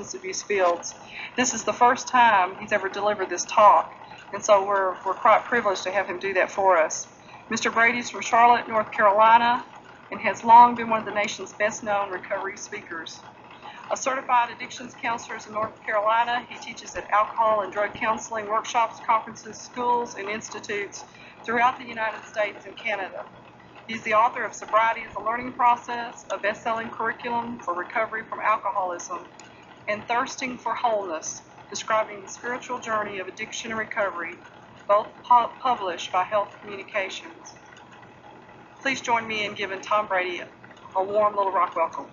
substance abuse fields. This is the first time he's ever delivered this talk, and so we're quite privileged to have him do that for us. Mr. Brady's from Charlotte, North Carolina, and has long been one of the nation's best-known recovery speakers. A certified addictions counselor in North Carolina, he teaches at alcohol and drug counseling workshops, conferences, schools, and institutes throughout the United States and Canada. He's the author of Sobriety as a Learning Process, a best-selling curriculum for recovery from alcoholism, and Thirsting for Wholeness, describing the spiritual journey of addiction and recovery, both published by Health Communications. Please join me in giving Tom Brady a warm Little Rock welcome.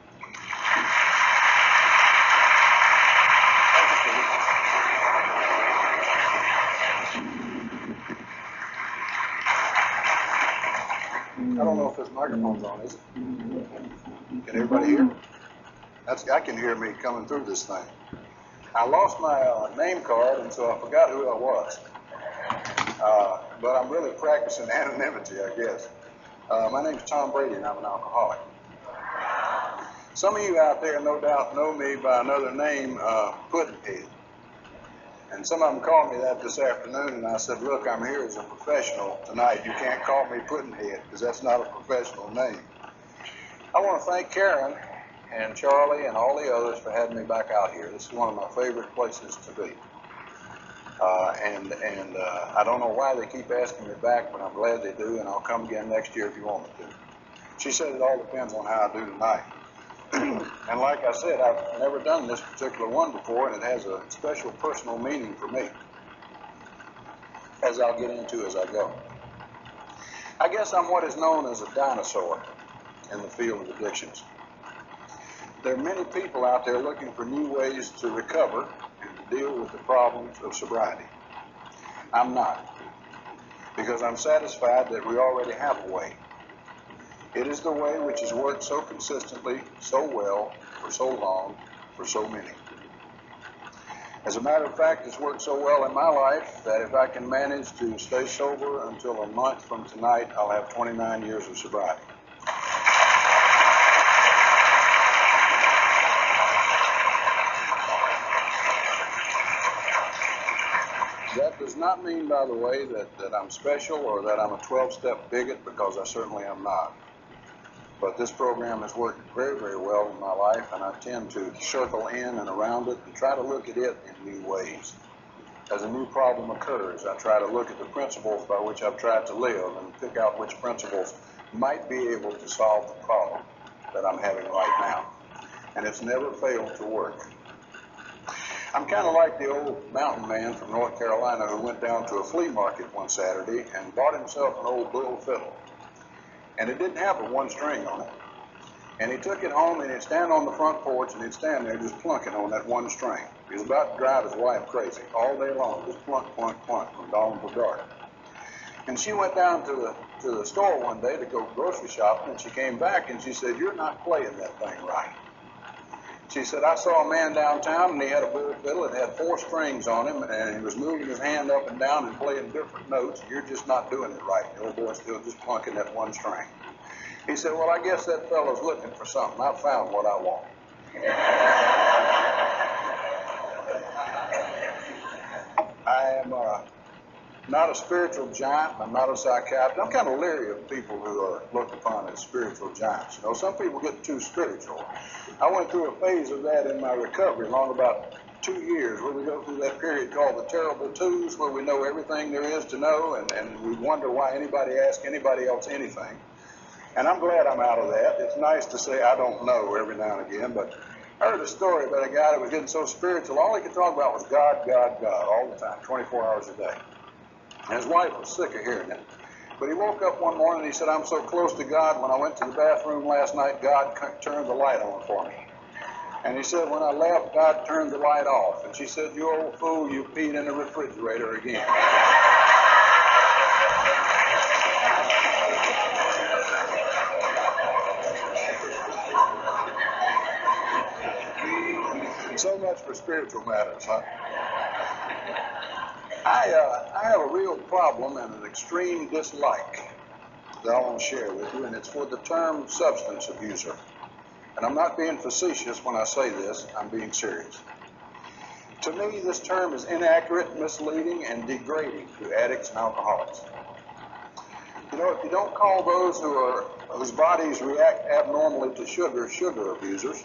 I don't know if this microphone's on, is it? Can everybody hear? I can hear me coming through this thing. I lost my name card, and so I forgot who I was. But I'm really practicing anonymity, I guess. My name's Tom Brady, and I'm an alcoholic. Some of you out there no doubt know me by another name, Puddinhead. And some of them called me that this afternoon, and I said, look, I'm here as a professional tonight. You can't call me Puddinhead, because that's not a professional name. I want to thank Karen and Charlie and all the others for having me back out here. This is one of my favorite places to be. I don't know why they keep asking me back, but I'm glad they do, and I'll come again next year if you want me to. She said it all depends on how I do tonight. And like I said, I've never done this particular one before, and it has a special personal meaning for me, as I'll get into as I go. I guess I'm what is known as a dinosaur in the field of addictions. There are many people out there looking for new ways to recover and to deal with the problems of sobriety. I'm not, because I'm satisfied that we already have a way. It is the way which has worked so consistently, so well, for so long, for so many. As a matter of fact, it's worked so well in my life that if I can manage to stay sober until a month from tonight, I'll have 29 years of sobriety. That does not mean, by the way, that I'm special or that I'm a 12-step bigot, because I certainly am not. But this program has worked very, very well in my life, and I tend to circle in and around it and try to look at it in new ways. As a new problem occurs, I try to look at the principles by which I've tried to live and pick out which principles might be able to solve the problem that I'm having right now. And it's never failed to work. I'm kind of like the old mountain man from North Carolina who went down to a flea market one Saturday and bought himself an old little fiddle. And it didn't have a one string on it. And he took it home and he'd stand on the front porch and he'd stand there just plunking on that one string. He was about to drive his wife crazy all day long, just plunk, plunk, plunk from dawn to dark. And she went down to the store one day to go grocery shopping, and she came back and she said, "You're not playing that thing right." She said, "I saw a man downtown and he had a bull fiddle. It had 4 strings on him, and he was moving his hand up and down and playing different notes. You're just not doing it right. The old boy's still just plunking that one string." He said, "Well, I guess that fellow's looking for something. I've found what I want." I am not a spiritual giant. I'm not a psychiatrist. I'm kind of leery of people who are looked upon as spiritual giants. You know, some people get too spiritual. I went through a phase of that in my recovery, long about 2 years, where we go through that period called the terrible twos, where we know everything there is to know, and we wonder why anybody asks anybody else anything. And I'm glad I'm out of that. It's nice to say I don't know every now and again, but I heard a story about a guy that was getting so spiritual, all he could talk about was God, God, God, all the time, 24 hours a day. And his wife was sick of hearing it. But he woke up one morning and he said, "I'm so close to God, when I went to the bathroom last night, God turned the light on for me." And he said, "When I left, God turned the light off." And she said, "You old fool, you peed in the refrigerator again." So much for spiritual matters, huh? I have a real problem and an extreme dislike that I want to share with you, and it's for the term substance abuser. And I'm not being facetious when I say this, I'm being serious. To me, this term is inaccurate, misleading, and degrading to addicts and alcoholics. You know, if you don't call those whose bodies react abnormally to sugar abusers,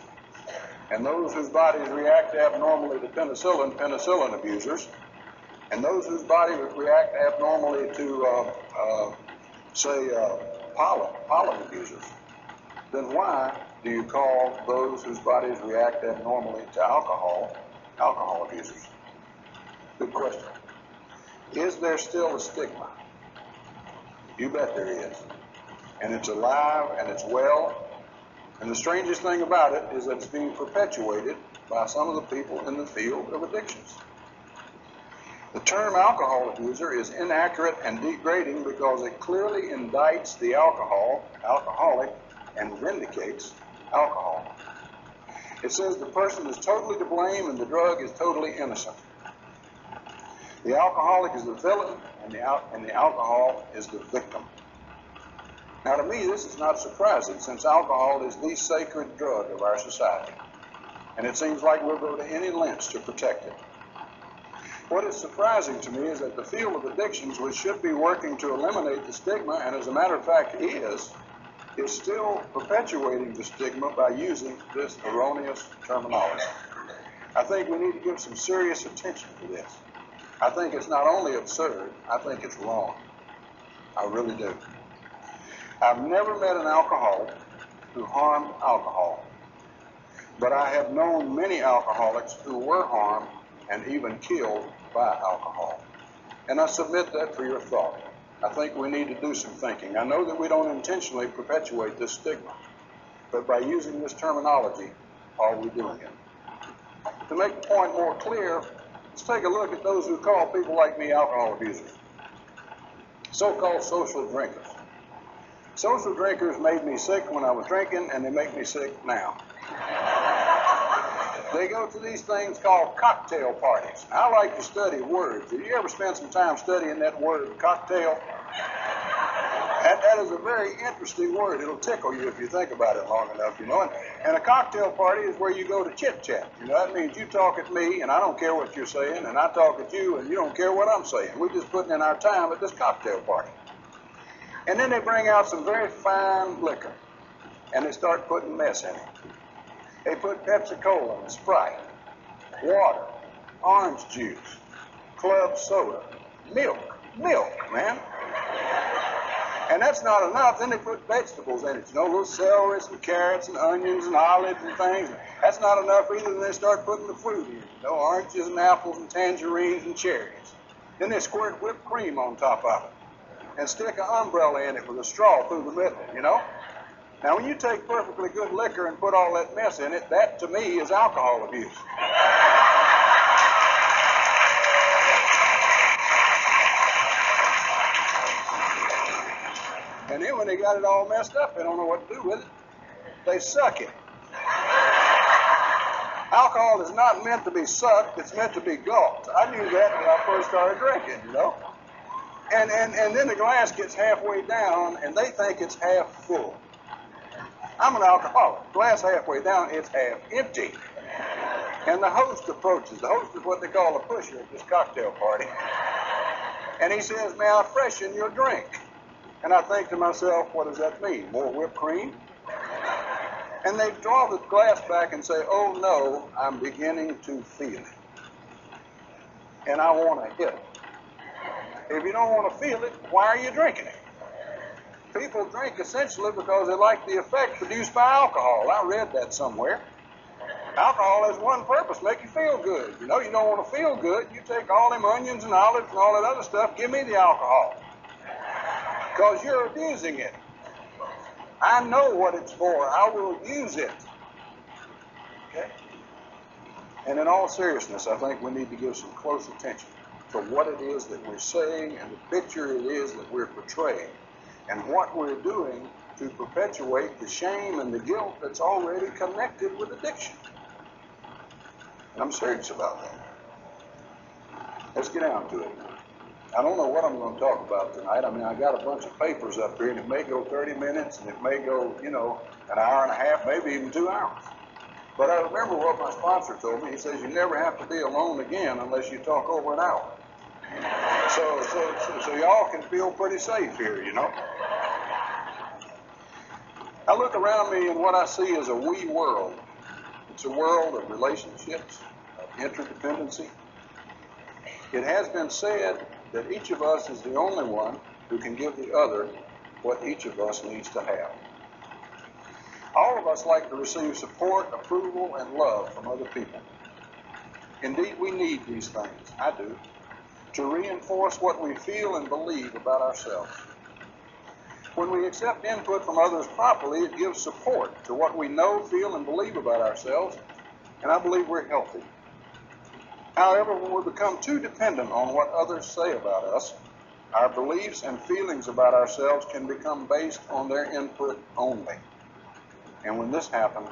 and those whose bodies react abnormally to penicillin abusers, and those whose bodies react abnormally to, pollen abusers, then why do you call those whose bodies react abnormally to alcohol abusers? Good question. Is there still a stigma? You bet there is. And it's alive and it's well. And the strangest thing about it is that it's being perpetuated by some of the people in the field of addictions. The term alcohol abuser is inaccurate and degrading because it clearly indicts the alcoholic, and vindicates alcohol. It says the person is totally to blame and the drug is totally innocent. The alcoholic is the villain and the alcohol is the victim. Now to me this is not surprising since alcohol is the sacred drug of our society. And it seems like we'll go to any lengths to protect it. What is surprising to me is that the field of addictions, which should be working to eliminate the stigma, and as a matter of fact is still perpetuating the stigma by using this erroneous terminology. I think we need to give some serious attention to this. I think it's not only absurd, I think it's wrong. I really do. I've never met an alcoholic who harmed alcohol, but I have known many alcoholics who were harmed and even killed by alcohol. And I submit that for your thought. I think we need to do some thinking. I know that we don't intentionally perpetuate this stigma, but by using this terminology, are we doing it? To make the point more clear, let's take a look at those who call people like me alcohol abusers. So-called social drinkers. Social drinkers made me sick when I was drinking, and they make me sick now. They go to these things called cocktail parties. I like to study words. Did you ever spend some time studying that word, cocktail? That is a very interesting word. It'll tickle you if you think about it long enough, you know. And a cocktail party is where you go to chit-chat. You know, that means you talk at me, and I don't care what you're saying, and I talk at you, and you don't care what I'm saying. We're just putting in our time at this cocktail party. And then they bring out some very fine liquor, and they start putting mess in it. They put Pepsi-Cola and Sprite, water, orange juice, club soda, milk, man. And that's not enough. Then they put vegetables in it, you know, little celery, some carrots and onions and olives and things. That's not enough either. Then they start putting the fruit in, you know, oranges and apples and tangerines and cherries. Then they squirt whipped cream on top of it and stick an umbrella in it with a straw through the middle, you know. Now, when you take perfectly good liquor and put all that mess in it, that to me is alcohol abuse. And then when they got it all messed up, they don't know what to do with it. They suck it. Alcohol is not meant to be sucked, it's meant to be gulped. I knew that when I first started drinking, you know. And then the glass gets halfway down, and they think it's half full. I'm an alcoholic. Glass halfway down, it's half empty. And the host approaches. The host is what they call a pusher at this cocktail party. And he says, "May I freshen your drink?" And I think to myself, what does that mean? More whipped cream? And they draw the glass back and say, "Oh no, I'm beginning to feel it. And I want to hit it." If you don't want to feel it, why are you drinking it? People drink essentially because they like the effect produced by alcohol. I read that somewhere. Alcohol has one purpose, make you feel good. You know, you don't want to feel good, you take all them onions and olives and all that other stuff, give me the alcohol. Because you're abusing it. I know what it's for. I will use it. Okay? And in all seriousness, I think we need to give some close attention to what it is that we're saying and the picture it is that we're portraying and what we're doing to perpetuate the shame and the guilt that's already connected with addiction. And I'm serious about that. Let's get down to it. I don't know what I'm going to talk about tonight. I mean, I got a bunch of papers up here, and it may go 30 minutes, and it may go, you know, an hour and a half, maybe even 2 hours. But I remember what my sponsor told me. He says, you never have to be alone again unless you talk over an hour. So y'all can feel pretty safe here, you know. I look around me and what I see is a we world. It's a world of relationships, of interdependency. It has been said that each of us is the only one who can give the other what each of us needs to have. All of us like to receive support, approval, and love from other people. Indeed, we need these things, I do, to reinforce what we feel and believe about ourselves. When we accept input from others properly, it gives support to what we know, feel, and believe about ourselves, and I believe we're healthy. However, when we become too dependent on what others say about us, our beliefs and feelings about ourselves can become based on their input only. And when this happens,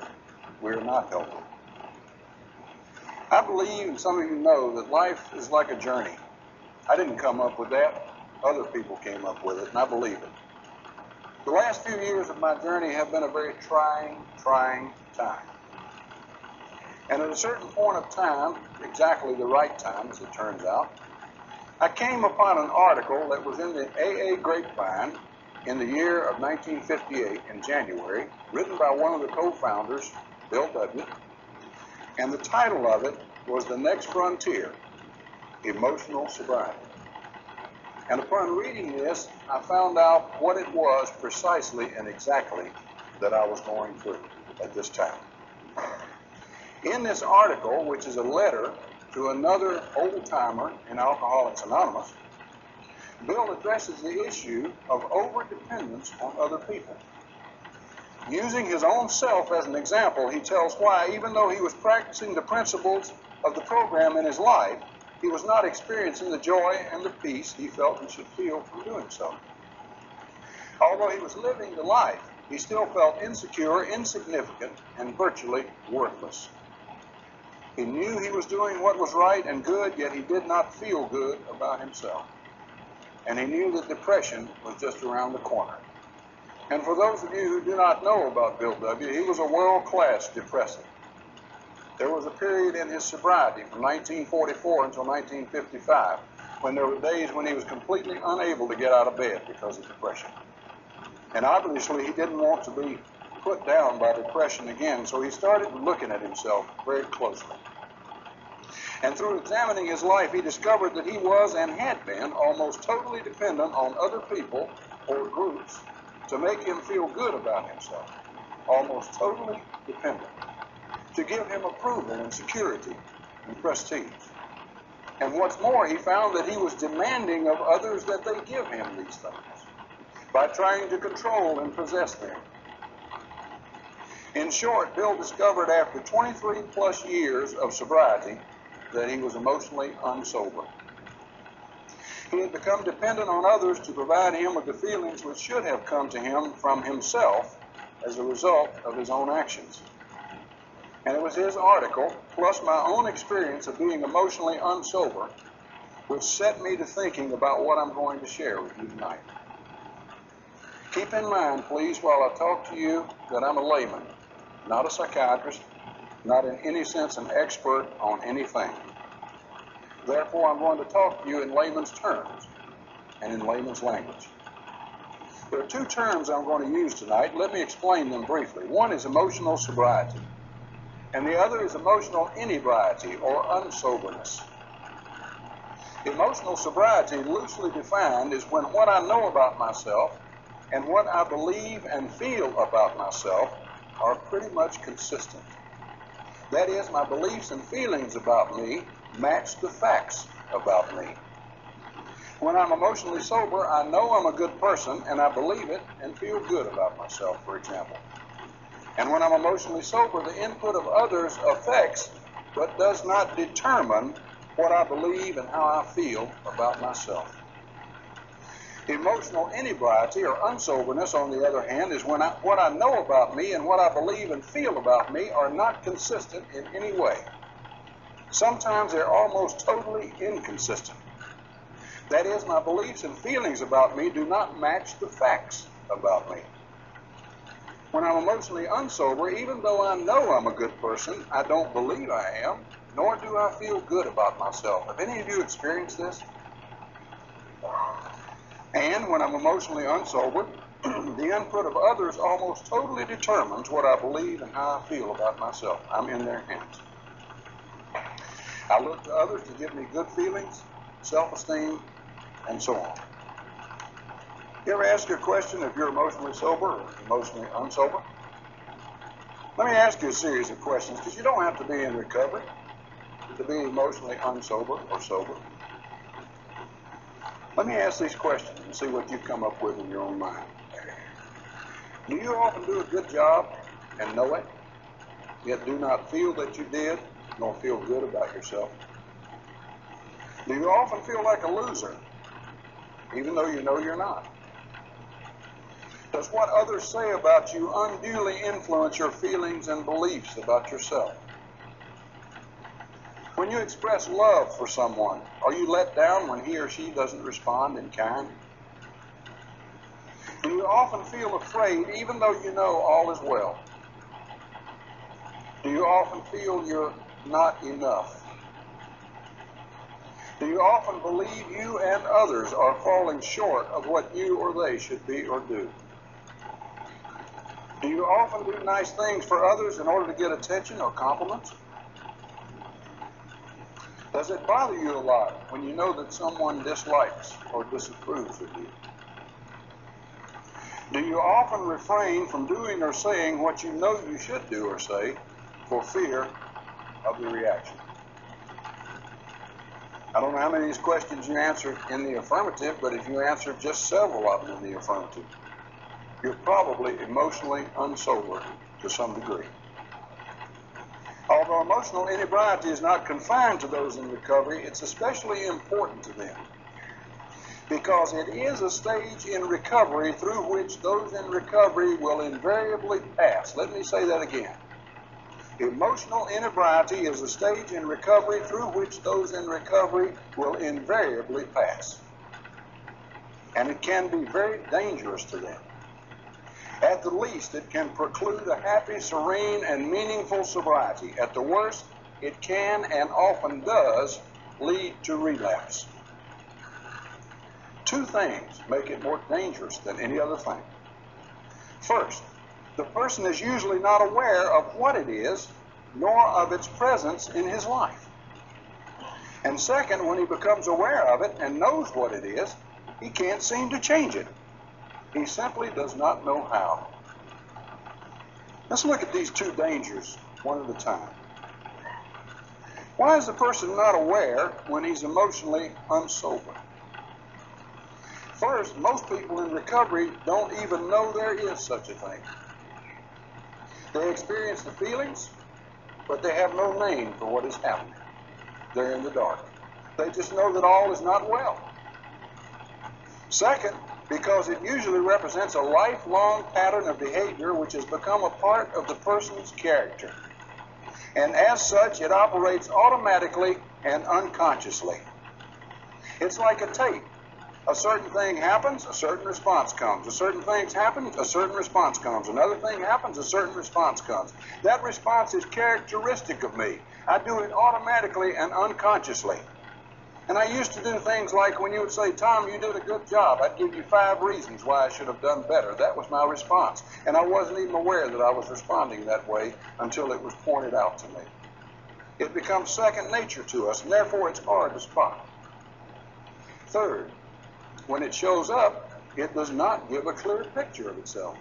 we're not healthy. I believe, and some of you know, that life is like a journey. I didn't come up with that. Other people came up with it, and I believe it. The last few years of my journey have been a very trying time. And at a certain point of time, exactly the right time, as it turns out, I came upon an article that was in the AA Grapevine in the year of 1958, in January, written by one of the co-founders, Bill W., and the title of it was The Next Frontier, Emotional Sobriety. And upon reading this, I found out what it was precisely and exactly that I was going through at this time. In this article, which is a letter to another old-timer in Alcoholics Anonymous, Bill addresses the issue of over-dependence on other people. Using his own self as an example, he tells why, even though he was practicing the principles of the program in his life, he was not experiencing the joy and the peace he felt he should feel from doing so. Although he was living the life, he still felt insecure, insignificant, and virtually worthless. He knew he was doing what was right and good, yet he did not feel good about himself. And he knew that depression was just around the corner. And for those of you who do not know about Bill W., he was a world-class depressant. There was a period in his sobriety from 1944 until 1955 when there were days when he was completely unable to get out of bed because of depression. And obviously he didn't want to be put down by depression again, so he started looking at himself very closely. And through examining his life, he discovered that he was and had been almost totally dependent on other people or groups to make him feel good about himself. Almost totally dependent. To give him approval and security and prestige. And what's more, he found that he was demanding of others that they give him these things by trying to control and possess them. In short, Bill discovered after 23 plus years of sobriety that he was emotionally unsober. He had become dependent on others to provide him with the feelings which should have come to him from himself as a result of his own actions. And it was his article, plus my own experience of being emotionally unsober, which set me to thinking about what I'm going to share with you tonight. Keep in mind, please, while I talk to you, that I'm a layman, not a psychiatrist, not in any sense an expert on anything. Therefore, I'm going to talk to you in layman's terms and in layman's language. There are two terms I'm going to use tonight. Let me explain them briefly. One is emotional sobriety, and the other is emotional inebriety or unsoberness. Emotional sobriety, loosely defined, is when what I know about myself and what I believe and feel about myself are pretty much consistent. That is, my beliefs and feelings about me match the facts about me. When I'm emotionally sober, I know I'm a good person and I believe it and feel good about myself, for example. And when I'm emotionally sober, the input of others affects but does not determine what I believe and how I feel about myself. Emotional inebriety or unsoberness, on the other hand, is when what I know about me and what I believe and feel about me are not consistent in any way. Sometimes they're almost totally inconsistent. That is, my beliefs and feelings about me do not match the facts about me. When I'm emotionally unsober, even though I know I'm a good person, I don't believe I am, nor do I feel good about myself. Have any of you experienced this? And when I'm emotionally unsober, the input of others almost totally determines what I believe and how I feel about myself. I'm in their hands. I look to others to give me good feelings, self-esteem, and so on. You ever ask your question if you're emotionally sober or emotionally unsober? Let me ask you a series of questions, because you don't have to be in recovery to be emotionally unsober or sober. Let me ask these questions and see what you come up with in your own mind. Do you often do a good job and know it, yet do not feel that you did, nor feel good about yourself? Do you often feel like a loser, even though you know you're not? Does what others say about you unduly influence your feelings and beliefs about yourself? When you express love for someone, are you let down when he or she doesn't respond in kind? Do you often feel afraid even though you know all is well? Do you often feel you're not enough? Do you often believe you and others are falling short of what you or they should be or do? Do you often do nice things for others in order to get attention or compliments? Does it bother you a lot when you know that someone dislikes or disapproves of you? Do you often refrain from doing or saying what you know you should do or say for fear of the reaction? I don't know how many of these questions you answered in the affirmative, but if you answered just several of them in the affirmative, you're probably emotionally unsober to some degree. Although emotional inebriety is not confined to those in recovery, it's especially important to them because it is a stage in recovery through which those in recovery will invariably pass. Let me say that again. Emotional inebriety is a stage in recovery through which those in recovery will invariably pass. And it can be very dangerous to them. At the least, it can preclude a happy, serene, and meaningful sobriety. At the worst, it can and often does lead to relapse. Two things make it more dangerous than any other thing. First, the person is usually not aware of what it is, nor of its presence in his life. And second, when he becomes aware of it and knows what it is, he can't seem to change it. He simply does not know how. Let's look at these two dangers one at a time. Why is the person not aware when he's emotionally unsober? First, most people in recovery don't even know there is such a thing. They experience the feelings, but they have no name for what is happening. They're in the dark. They just know that all is not well. Second, because it usually represents a lifelong pattern of behavior which has become a part of the person's character. And as such, it operates automatically and unconsciously. It's like a tape. A certain thing happens, a certain response comes. A certain thing happens, a certain response comes. Another thing happens, a certain response comes. That response is characteristic of me. I do it automatically and unconsciously. And I used to do things like when you would say, Tom, you did a good job, I'd give you 5 reasons why I should have done better. That was my response. And I wasn't even aware that I was responding that way until it was pointed out to me. It becomes second nature to us, and therefore it's hard to spot. Third, when it shows up, it does not give a clear picture of itself.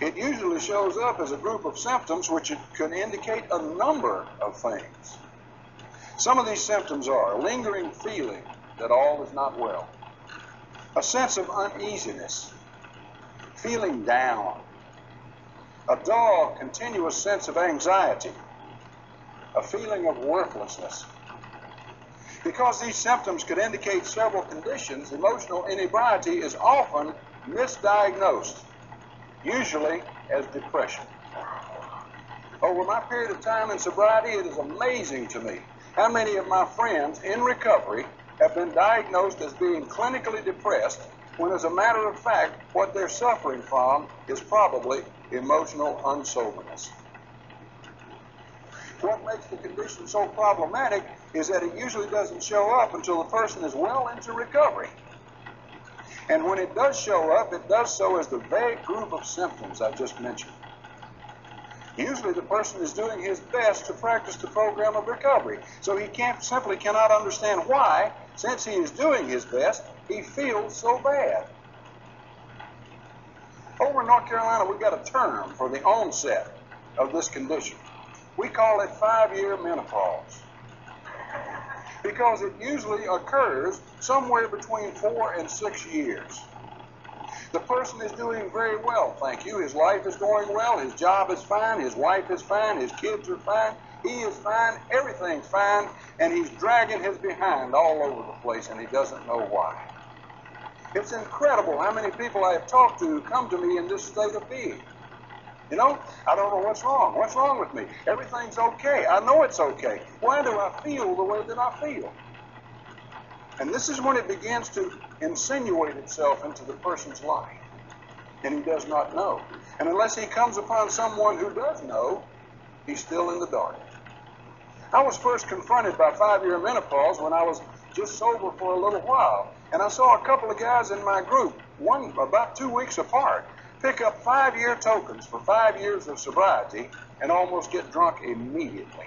It usually shows up as a group of symptoms which it can indicate a number of things. Some of these symptoms are a lingering feeling that all is not well, a sense of uneasiness, feeling down, a dull, continuous sense of anxiety, a feeling of worthlessness. Because these symptoms could indicate several conditions, emotional inebriety is often misdiagnosed, usually as depression. Over my period of time in sobriety, it is amazing to me how many of my friends in recovery have been diagnosed as being clinically depressed when as a matter of fact, what they're suffering from is probably emotional unsoberness. What makes the condition so problematic is that it usually doesn't show up until the person is well into recovery. And when it does show up, it does so as the vague group of symptoms I just mentioned. Usually the person is doing his best to practice the program of recovery, so he simply cannot understand why, since he is doing his best, he feels so bad. Over in North Carolina, we've got a term for the onset of this condition. We call it 5-year menopause, because it usually occurs somewhere between 4 and 6 years. The person is doing very well, thank you. His life is going well, his job is fine, his wife is fine, his kids are fine, he is fine, everything's fine, and he's dragging his behind all over the place, and he doesn't know why. It's incredible how many people I have talked to who come to me in this state of being. You know, I don't know what's wrong. What's wrong with me? Everything's okay. I know it's okay. Why do I feel the way that I feel? And this is when it begins to insinuate itself into the person's life. And he does not know. And unless he comes upon someone who does know, he's still in the dark. I was first confronted by 5-year menopause when I was just sober for a little while. And I saw a couple of guys in my group, one about 2 weeks apart, pick up 5-year tokens for 5 years of sobriety and almost get drunk immediately.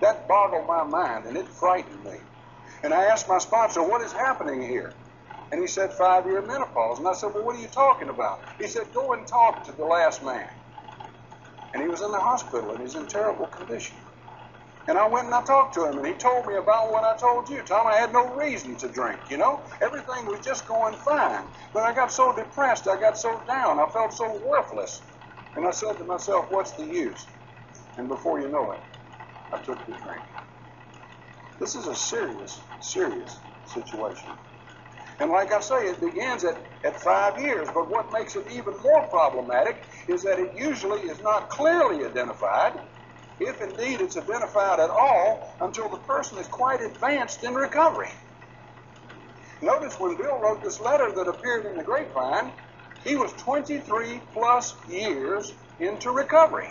That boggled my mind and it frightened me. And I asked my sponsor, what is happening here? And he said, 5-year menopause. And I said, well, what are you talking about? He said, go and talk to the last man. And he was in the hospital and he's in terrible condition. And I went and I talked to him and he told me about what I told you, Tom. I had no reason to drink, you know. Everything was just going fine. But I got so depressed, I got so down, I felt so worthless. And I said to myself, what's the use? And before you know it, I took the drink. This is a serious, serious situation. And like I say, it begins at 5 years, but what makes it even more problematic is that it usually is not clearly identified, if indeed it's identified at all, until the person is quite advanced in recovery. Notice when Bill wrote this letter that appeared in the grapevine, he was 23 plus years into recovery.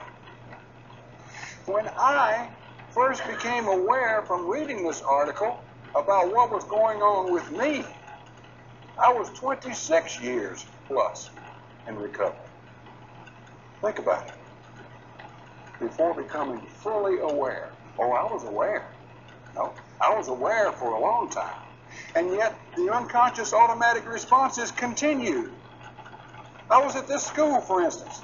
When I first became aware from reading this article about what was going on with me, I was 26 years plus in recovery. Think about it. Before becoming fully aware. Oh, I was aware. No, I was aware for a long time. And yet the unconscious automatic responses continued. I was at this school, for instance,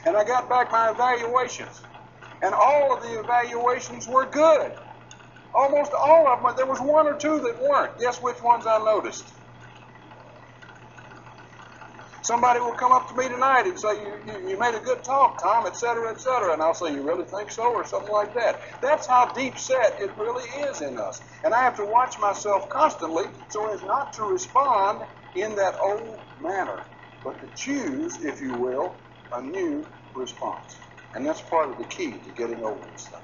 and I got back my evaluations. And all of the evaluations were good. Almost all of them. There was 1 or 2 that weren't. Guess which ones I noticed? Somebody will come up to me tonight and say, you made a good talk, Tom, et cetera, and I'll say, you really think so, or something like that. That's how deep set it really is in us. And I have to watch myself constantly so as not to respond in that old manner, but to choose, if you will, a new response. And that's part of the key to getting over this thing.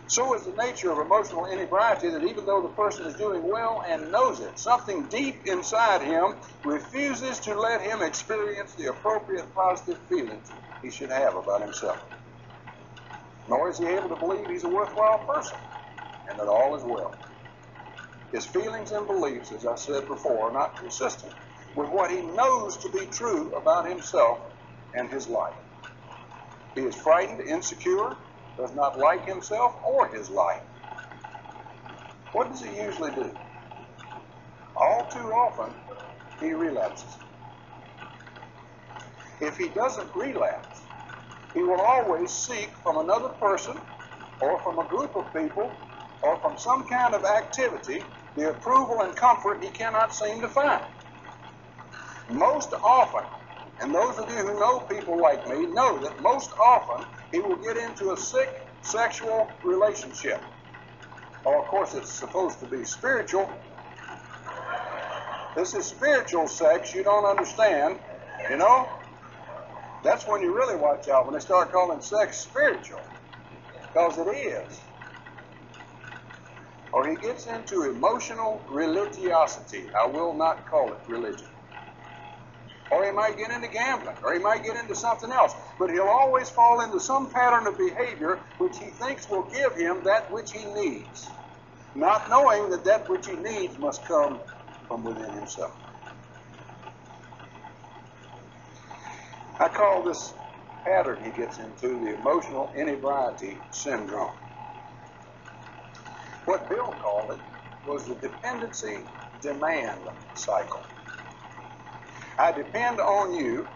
So is the nature of emotional inebriety that even though the person is doing well and knows it, something deep inside him refuses to let him experience the appropriate positive feelings he should have about himself. Nor is he able to believe he's a worthwhile person and that all is well. His feelings and beliefs, as I said before, are not consistent with what he knows to be true about himself and his life. He is frightened, insecure, does not like himself or his life. What does he usually do? All too often, he relapses. If he doesn't relapse, he will always seek from another person or from a group of people or from some kind of activity the approval and comfort he cannot seem to find. Most often, and those of you who know people like me know that most often he will get into a sick sexual relationship. Oh, of course, it's supposed to be spiritual. This is spiritual sex you don't understand, you know? That's when you really watch out, when they start calling sex spiritual, because it is. or he gets into emotional religiosity. I will not call it religion. Or he might get into gambling, or he might get into something else. But he'll always fall into some pattern of behavior which he thinks will give him that which he needs, not knowing that that which he needs must come from within himself. I call this pattern he gets into the emotional inebriety syndrome. What Bill called it was the dependency demand cycle. I depend on you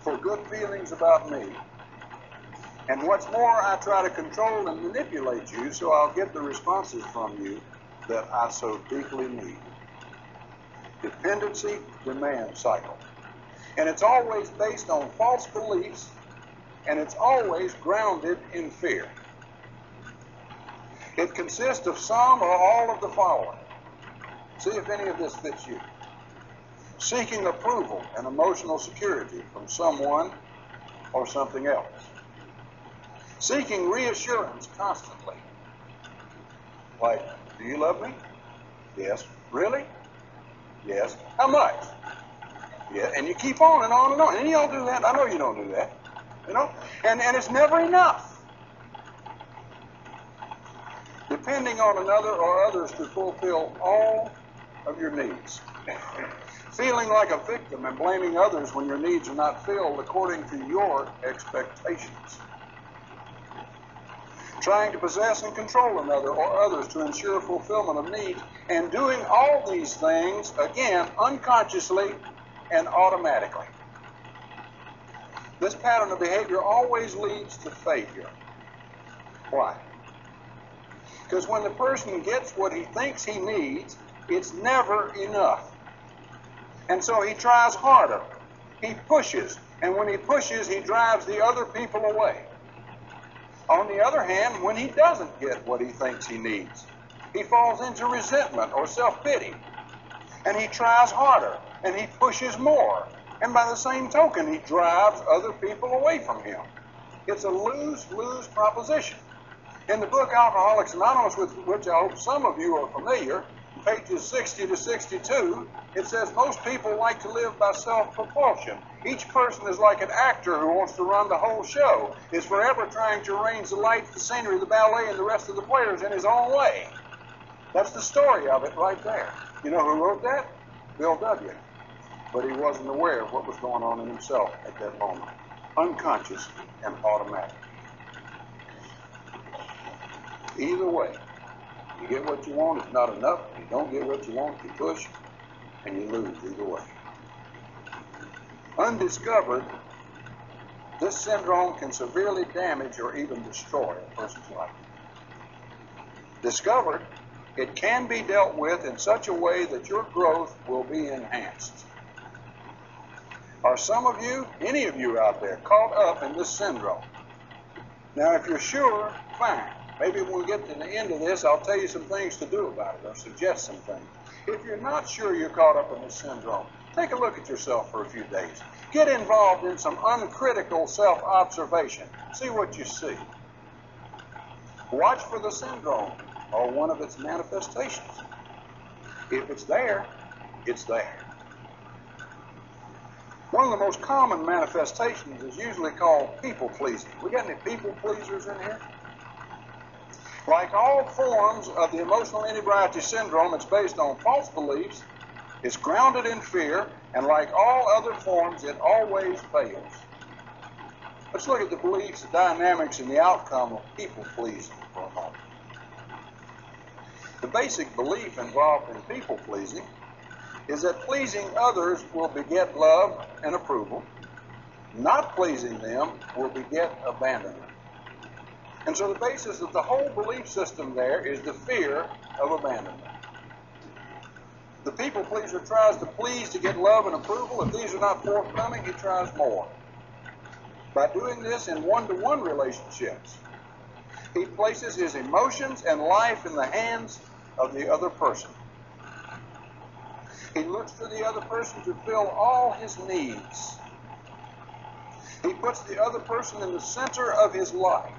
for good feelings about me. And what's more, I try to control and manipulate you so I'll get the responses from you that I so deeply need. Dependency demand cycle. And it's always based on false beliefs, and it's always grounded in fear. It consists of some or all of the following. See if any of this fits you. Seeking approval and emotional security from someone or something else. Seeking reassurance constantly. Like, do you love me? Yes. Really? Yes. How much? Yeah. And you keep on and on and on. And you don't do that. I know you don't do that. You know? And it's never enough. Depending on another or others to fulfill all of your needs. Feeling like a victim and blaming others when your needs are not filled according to your expectations. Trying to possess and control another or others to ensure fulfillment of needs, and doing all these things, again, unconsciously and automatically. This pattern of behavior always leads to failure. Why? Because when the person gets what he thinks he needs, it's never enough. And so he tries harder. He pushes. And when he pushes, he drives the other people away. On the other hand, when he doesn't get what he thinks he needs, he falls into resentment or self-pity. And he tries harder. And he pushes more. And by the same token, he drives other people away from him. It's a lose-lose proposition. In the book Alcoholics Anonymous, with which I hope some of you are familiar, pages 60 to 62, it says most people like to live by self-propulsion. Each person is like an actor who wants to run the whole show, is forever trying to arrange the lights, the scenery, the ballet, and the rest of the players in his own way. That's the story of it right there. You know who wrote that? Bill W. But he wasn't aware of what was going on in himself at that moment. Unconscious and automatic. Either way, you get what you want, it's not enough. You don't get what you want, you push, and you lose either way. Undiscovered, this syndrome can severely damage or even destroy a person's life. Discovered, it can be dealt with in such a way that your growth will be enhanced. Are some of you, any of you out there, caught up in this syndrome? Now, if you're sure, fine. Maybe when we get to the end of this, I'll tell you some things to do about it, or suggest some things. If you're not sure you're caught up in this syndrome, take a look at yourself for a few days. Get involved in some uncritical self-observation. See what you see. Watch for the syndrome or one of its manifestations. If it's there, it's there. One of the most common manifestations is usually called people-pleasing. We got any people-pleasers in here? Like all forms of the emotional inebriety syndrome, it's based on false beliefs, it's grounded in fear, and like all other forms, it always fails. Let's look at the beliefs, the dynamics, and the outcome of people-pleasing for a moment. The basic belief involved in people-pleasing is that pleasing others will beget love and approval. Not pleasing them will beget abandonment. And so the basis of the whole belief system there is the fear of abandonment. The people pleaser tries to please to get love and approval. If these are not forthcoming, he tries more. By doing this in one-to-one relationships, he places his emotions and life in the hands of the other person. He looks to the other person to fill all his needs. He puts the other person in the center of his life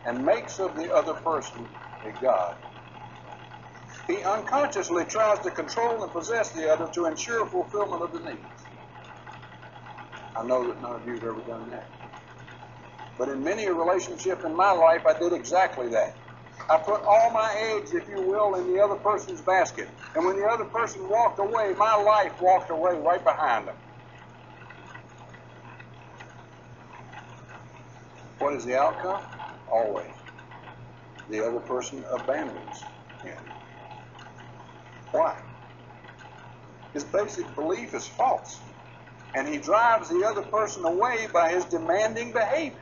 and makes of the other person a God. He unconsciously tries to control and possess the other to ensure fulfillment of the needs. I know that none of you have ever done that. But in many a relationship in my life, I did exactly that. I put all my eggs, if you will, in the other person's basket. And when the other person walked away, my life walked away right behind them. What is the outcome? Always. The other person abandons him. Why? His basic belief is false. And he drives the other person away by his demanding behavior.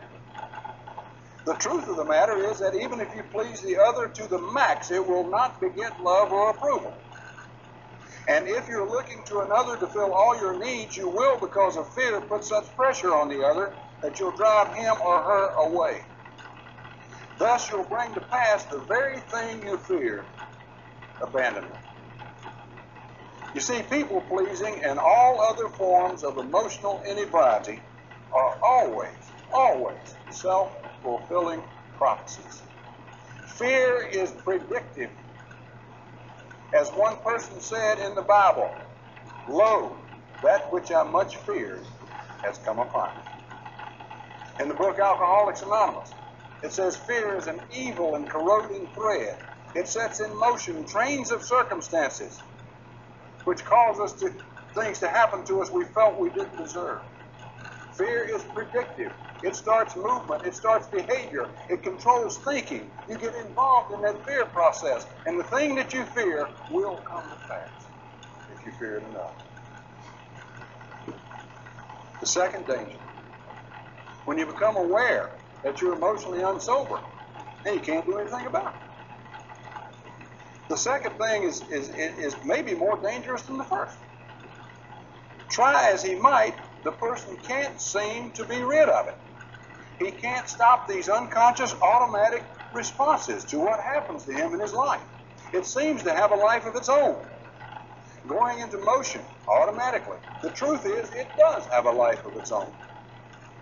The truth of the matter is that even if you please the other to the max, it will not beget love or approval. And if you're looking to another to fill all your needs, you will, because of fear, put such pressure on the other that you'll drive him or her away. Thus, you'll bring to pass the very thing you fear, abandonment. You see, people-pleasing and all other forms of emotional inebriety are always self-fulfilling prophecies. Fear is predictive. As one person said in the Bible, "Lo, that which I much feared has come upon me." In the book Alcoholics Anonymous, it says fear is an evil and corroding thread. It sets in motion trains of circumstances which cause us things to happen to us we felt we didn't deserve. Fear is predictive. It starts movement. It starts behavior. It controls thinking. You get involved in that fear process, and the thing that you fear will come to pass if you fear it enough. The second danger, when you become aware that you're emotionally unsober, and you can't do anything about it. The second thing is maybe more dangerous than the first. Try as he might, the person can't seem to be rid of it. He can't stop these unconscious automatic responses to what happens to him in his life. It seems to have a life of its own, going into motion automatically. The truth is, it does have a life of its own,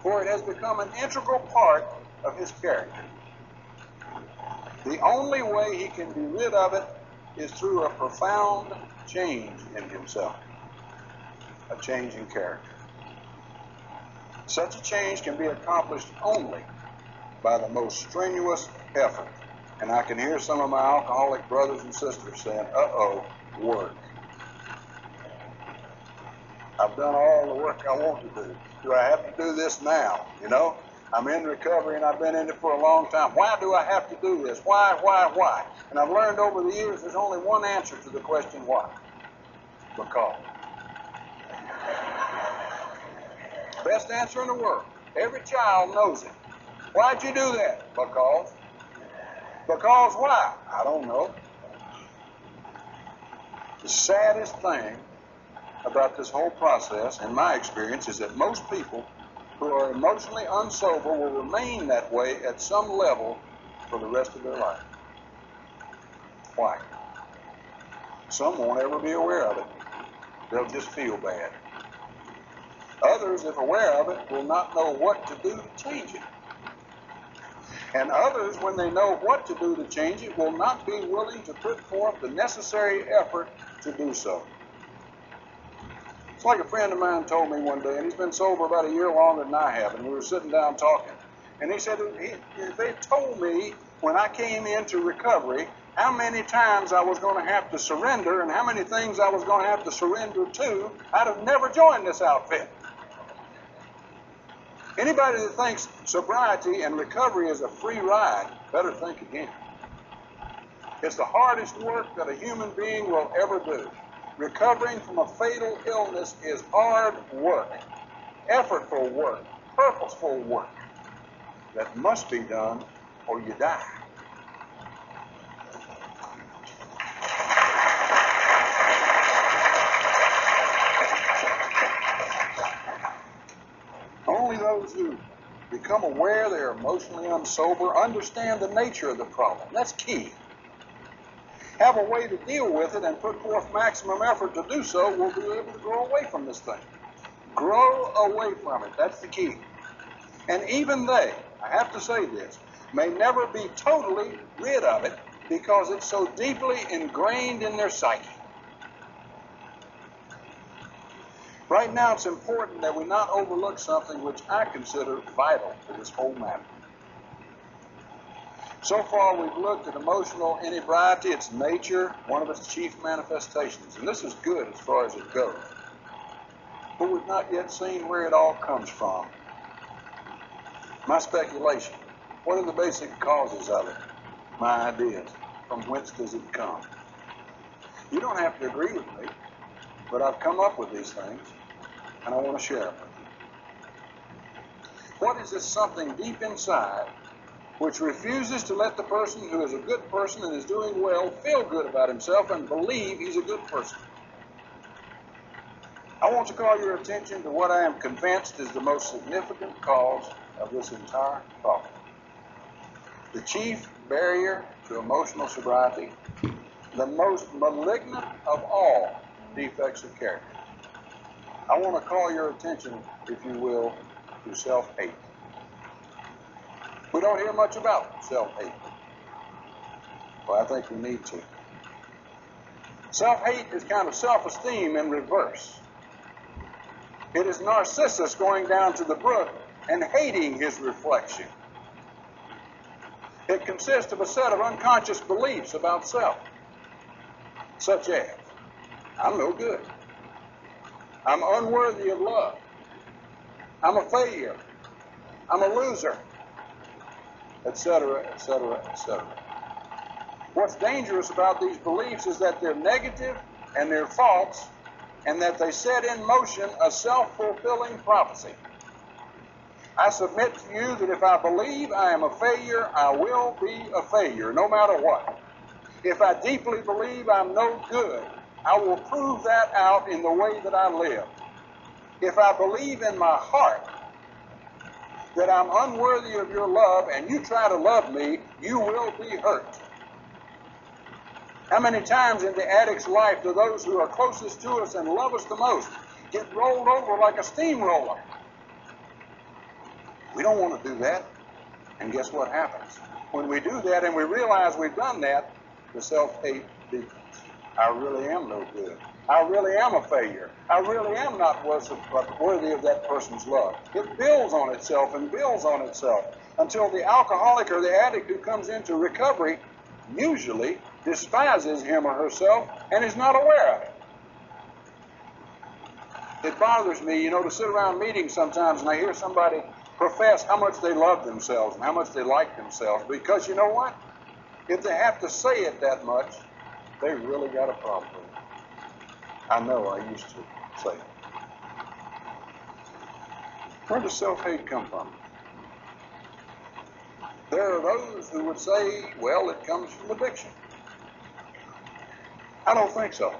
for it has become an integral part of his character. The only way he can be rid of it is through a profound change in himself, a change in character. Such a change can be accomplished only by the most strenuous effort. And I can hear some of my alcoholic brothers and sisters saying, uh-oh, work. I've done all the work I want to do. Do I have to do this now? You know, I'm in recovery and I've been in it for a long time. Why do I have to do this? Why? And I've learned over the years there's only one answer to the question why. Because. Best answer in the world. Every child knows it. Why'd you do that? Because. Because why? I don't know. The saddest thing about this whole process, in my experience, is that most people who are emotionally unsober will remain that way at some level for the rest of their life. Why? Some won't ever be aware of it. They'll just feel bad. Others, if aware of it, will not know what to do to change it. And others, when they know what to do to change it, will not be willing to put forth the necessary effort to do so. It's like a friend of mine told me one day, and he's been sober about a year longer than I have, and we were sitting down talking. And he said, they told me when I came into recovery how many times I was going to have to surrender and how many things I was going to have to surrender to. I'd have never joined this outfit. Anybody that thinks sobriety and recovery is a free ride better think again. It's the hardest work that a human being will ever do. Recovering from a fatal illness is hard work, effortful work, purposeful work that must be done or you die. Only those who become aware they're emotionally unsober understand the nature of the problem. That's key. Have a way to deal with it and put forth maximum effort to do so, will be able to grow away from this thing. Grow away from it. That's the key. And even they, I have to say this, may never be totally rid of it, because it's so deeply ingrained in their psyche. Right now, it's important that we not overlook something which I consider vital to this whole matter. So far, we've looked at emotional inebriety, its nature, one of its chief manifestations, and this is good as far as it goes. But we've not yet seen where it all comes from. My speculation, what are the basic causes of it? My ideas, from whence does it come? You don't have to agree with me, but I've come up with these things, and I want to share them with you. What is this something deep inside which refuses to let the person who is a good person and is doing well feel good about himself and believe he's a good person? I want to call your attention to what I am convinced is the most significant cause of this entire problem. The chief barrier to emotional sobriety, the most malignant of all defects of character. I want to call your attention, if you will, to self-hate. We don't hear much about self-hate. Well, I think we need to. Self-hate is kind of self-esteem in reverse. It is Narcissus going down to the brook and hating his reflection. It consists of a set of unconscious beliefs about self, such as, I'm no good. I'm unworthy of love. I'm a failure. I'm a loser, etc., etc., etc. What's dangerous about these beliefs is that they're negative and they're false, and that they set in motion a self-fulfilling prophecy. I submit to you that if I believe I am a failure, I will be a failure, no matter what. If I deeply believe I'm no good, I will prove that out in the way that I live. If I believe in my heart that I'm unworthy of your love and you try to love me, you will be hurt. How many times in the addict's life do those who are closest to us and love us the most get rolled over like a steamroller? We don't want to do that. And guess what happens? When we do that and we realize we've done that, the self-hate deepens. I really am no good. I really am a failure. I really am not worthy of that person's love. It builds on itself and builds on itself until the alcoholic or the addict who comes into recovery usually despises him or herself and is not aware of it. It bothers me, to sit around meetings sometimes and I hear somebody profess how much they love themselves and how much they like themselves, because you know what? If they have to say it that much, they really got a problem with it. I know, I used to say it. Where does self-hate come from? There are those who would say, well, it comes from addiction. I don't think so.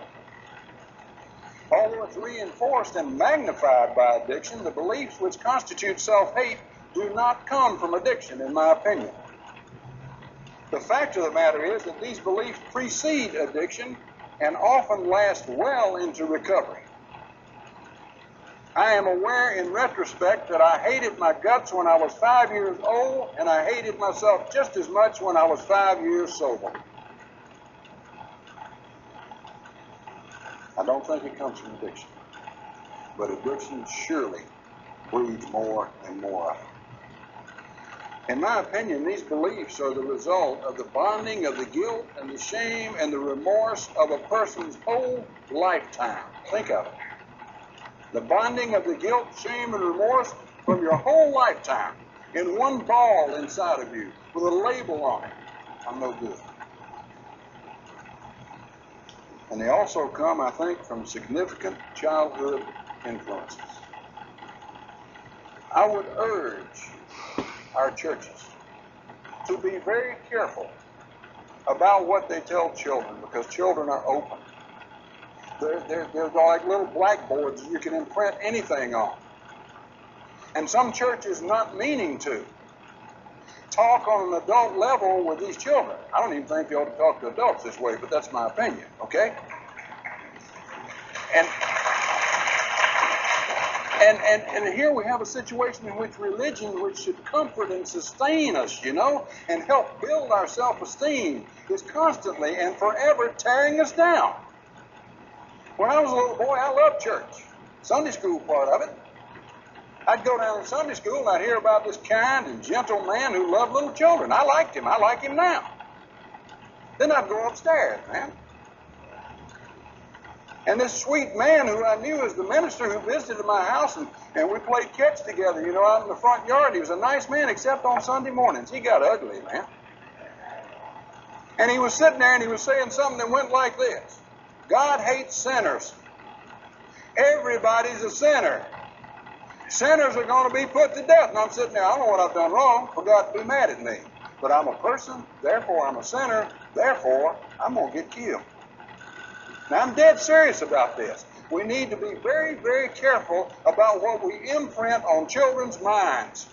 Although it's reinforced and magnified by addiction, the beliefs which constitute self-hate do not come from addiction, in my opinion. The fact of the matter is that these beliefs precede addiction and often last well into recovery. I am aware in retrospect that I hated my guts when I was 5 years old, and I hated myself just as much when I was 5 years sober. I don't think it comes from addiction, but addiction surely breeds more and more of it. In my opinion, these beliefs are the result of the bonding of the guilt and the shame and the remorse of a person's whole lifetime. Think of it. The bonding of the guilt, shame, and remorse from your whole lifetime in one ball inside of you with a label on it. I'm no good. And they also come, I think, from significant childhood influences. I would urge our churches to be very careful about what they tell children, because children are open. They're like little blackboards you can imprint anything on. And some churches, not meaning to, talk on an adult level with these children. I don't even think you ought to talk to adults this way, but that's my opinion, okay? And And here we have a situation in which religion, which should comfort and sustain us, and help build our self-esteem, is constantly and forever tearing us down. When I was a little boy, I loved church. Sunday school part of it. I'd go down to Sunday school and I'd hear about this kind and gentle man who loved little children. I liked him. I like him now. Then I'd go upstairs, man. And this sweet man who I knew as the minister who visited my house, and we played catch together, out in the front yard. He was a nice man, except on Sunday mornings. He got ugly, man. And he was sitting there and he was saying something that went like this. God hates sinners. Everybody's a sinner. Sinners are going to be put to death. And I'm sitting there, I don't know what I've done wrong for God to be mad at me. But I'm a person, therefore I'm a sinner, therefore I'm going to get killed. Now, I'm dead serious about this. We need to be very, very careful about what we imprint on children's minds.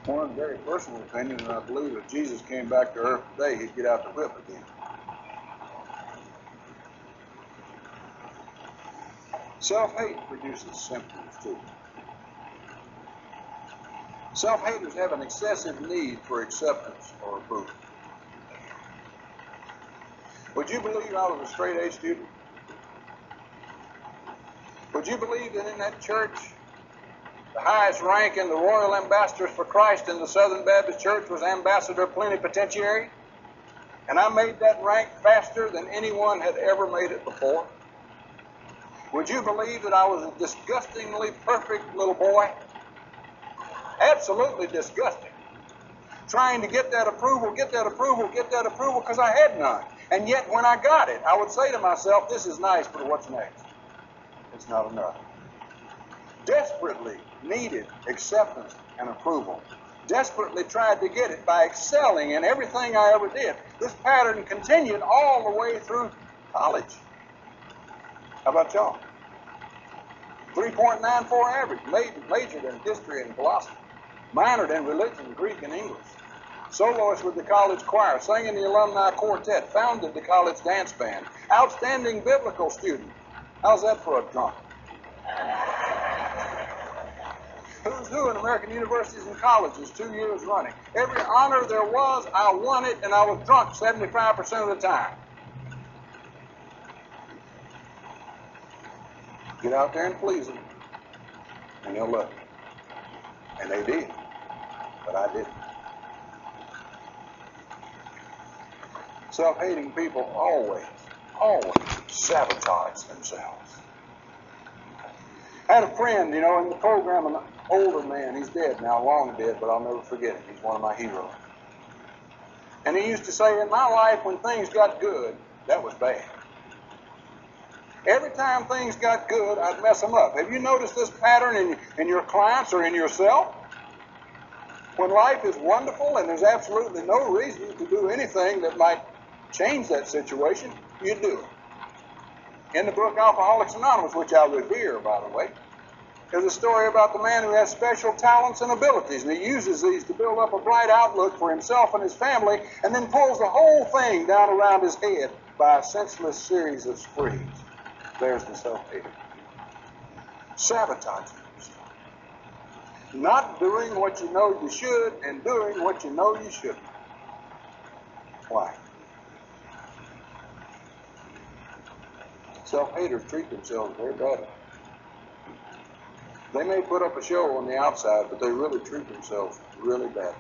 One very personal opinion, and I believe if Jesus came back to earth today, he'd get out the whip again. Self-hate produces symptoms, too. Self-haters have an excessive need for acceptance or approval. Would you believe I was a straight-A student? Would you believe that in that church, the highest rank in the Royal Ambassadors for Christ in the Southern Baptist Church was Ambassador Plenipotentiary? And I made that rank faster than anyone had ever made it before? Would you believe that I was a disgustingly perfect little boy? Absolutely disgusting. Trying to get that approval, because I had none. And yet when I got it, I would say to myself, this is nice, but what's next? It's not enough. Desperately needed acceptance and approval. Desperately tried to get it by excelling in everything I ever did. This pattern continued all the way through college. How about y'all? 3.94 average, majored in history and philosophy, minored in religion, Greek, and English. Soloist with the college choir, sang in the alumni quartet, founded the college dance band, outstanding biblical student. How's that for a drunk? Who's who in American universities and colleges 2 years running. Every honor there was, I won it, and I was drunk 75% of the time. Get out there and please them, and they'll love you. And they did, but I didn't. Self-hating people always sabotage themselves. I had a friend, in the program, an older man. He's dead now, long dead, but I'll never forget him. He's one of my heroes. And he used to say, in my life, when things got good, that was bad. Every time things got good, I'd mess them up. Have you noticed this pattern in your clients or in yourself? When life is wonderful and there's absolutely no reason to do anything that might change that situation, you do it. In the book Alcoholics Anonymous, which I revere, by the way, there's a story about the man who has special talents and abilities, and he uses these to build up a bright outlook for himself and his family, and then pulls the whole thing down around his head by a senseless series of sprees. There's the self-hater. Sabotaging yourself. Not doing what you know you should and doing what you know you shouldn't. Why? Self-haters treat themselves very badly. They may put up a show on the outside, but they really treat themselves really badly.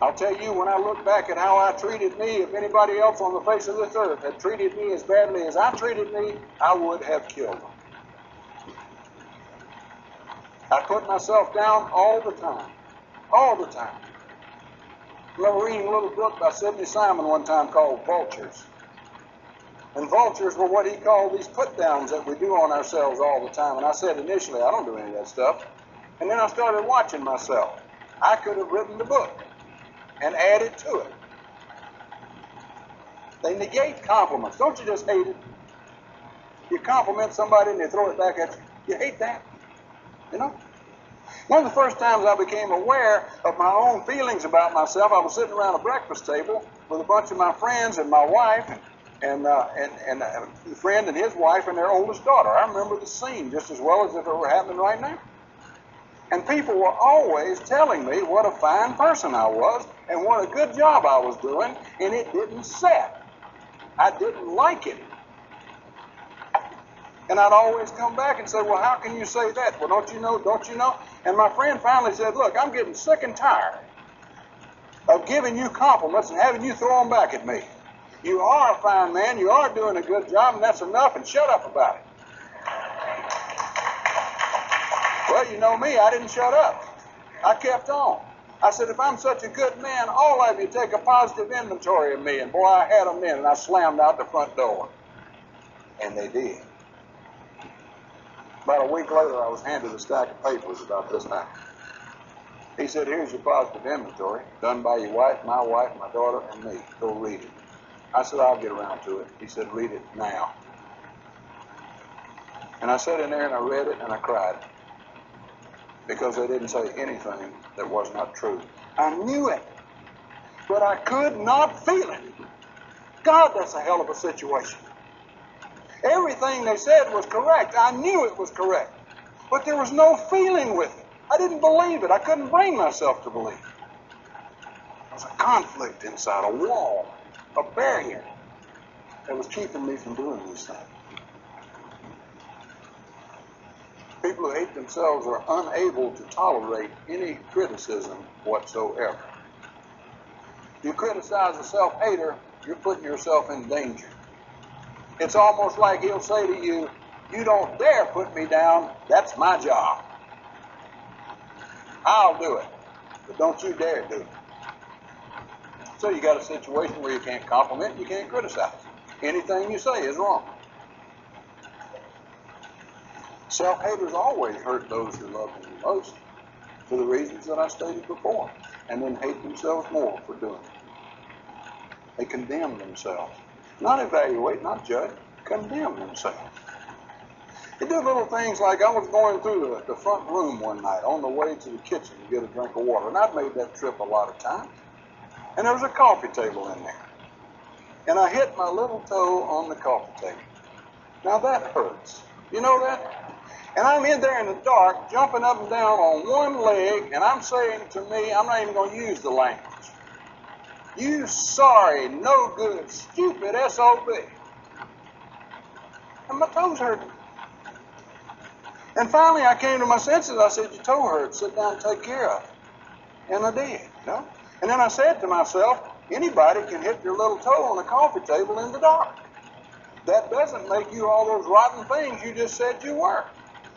I'll tell you, when I look back at how I treated me, if anybody else on the face of this earth had treated me as badly as I treated me, I would have killed them. I put myself down all the time. All the time. I remember reading a little book by Sidney Simon one time called Vultures. And vultures were what he called these put-downs that we do on ourselves all the time. And I said initially, I don't do any of that stuff. And then I started watching myself. I could have written the book and added to it. They negate compliments. Don't you just hate it? You compliment somebody and they throw it back at you. You hate that. One of the first times I became aware of my own feelings about myself, I was sitting around a breakfast table with a bunch of my friends and my wife and a friend and his wife and their oldest daughter. I remember the scene just as well as if it were happening right now. And people were always telling me what a fine person I was and what a good job I was doing, and it didn't set. I didn't like it. And I'd always come back and say, well, how can you say that? Well, don't you know? And my friend finally said, look, I'm getting sick and tired of giving you compliments and having you throw them back at me. You are a fine man, you are doing a good job, and that's enough, and shut up about it. Well, you know me, I didn't shut up. I kept on. I said, if I'm such a good man, all of you take a positive inventory of me. And boy, I had them in, and I slammed out the front door. And they did. About a week later, I was handed a stack of papers about this time. He said, here's your positive inventory, done by your wife, my daughter, and me. Go read it. I said, I'll get around to it. He said, read it now. And I sat in there and I read it and I cried. Because they didn't say anything that was not true. I knew it, but I could not feel it. God, that's a hell of a situation. Everything they said was correct. I knew it was correct, but there was no feeling with it. I didn't believe it. I couldn't bring myself to believe it. There was a conflict inside, a wall, a barrier that was keeping me from doing these things. People who hate themselves are unable to tolerate any criticism whatsoever. If you criticize a self-hater, you're putting yourself in danger. It's almost like he'll say to you, you don't dare put me down, that's my job. I'll do it, but don't you dare do it. So you got a situation where you can't compliment, you can't criticize. Anything you say is wrong. Self-haters always hurt those who love them the most for the reasons that I stated before, and then hate themselves more for doing it. They condemn themselves. Not evaluate, not judge, condemn themselves. They do little things like I was going through the front room one night on the way to the kitchen to get a drink of water, and I'd made that trip a lot of times. And there was a coffee table in there. And I hit my little toe on the coffee table. Now that hurts. You know that? And I'm in there in the dark, jumping up and down on one leg, and I'm saying to me, I'm not even going to use the language. You sorry, no good, stupid SOB. And my toes hurt. And finally I came to my senses. I said, your toe hurts, sit down and take care of it. And I did, you know. And then I said to myself, anybody can hit their little toe on a coffee table in the dark. That doesn't make you all those rotten things you just said you were.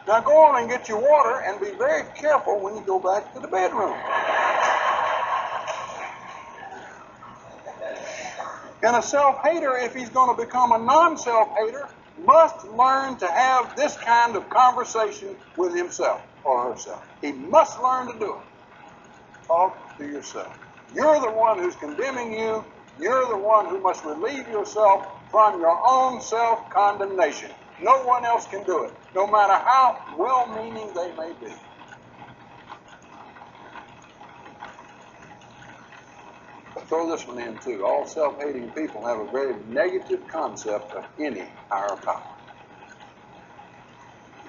Now go on and get your water and be very careful when you go back to the bedroom. And a self-hater, if he's going to become a non-self-hater, must learn to have this kind of conversation with himself or herself. He must learn to do it. Talk to yourself. You're the one who's condemning you. You're the one who must relieve yourself from your own self-condemnation. No one else can do it, no matter how well-meaning they may be. But throw this one in too. All self-hating people have a very negative concept of any higher power.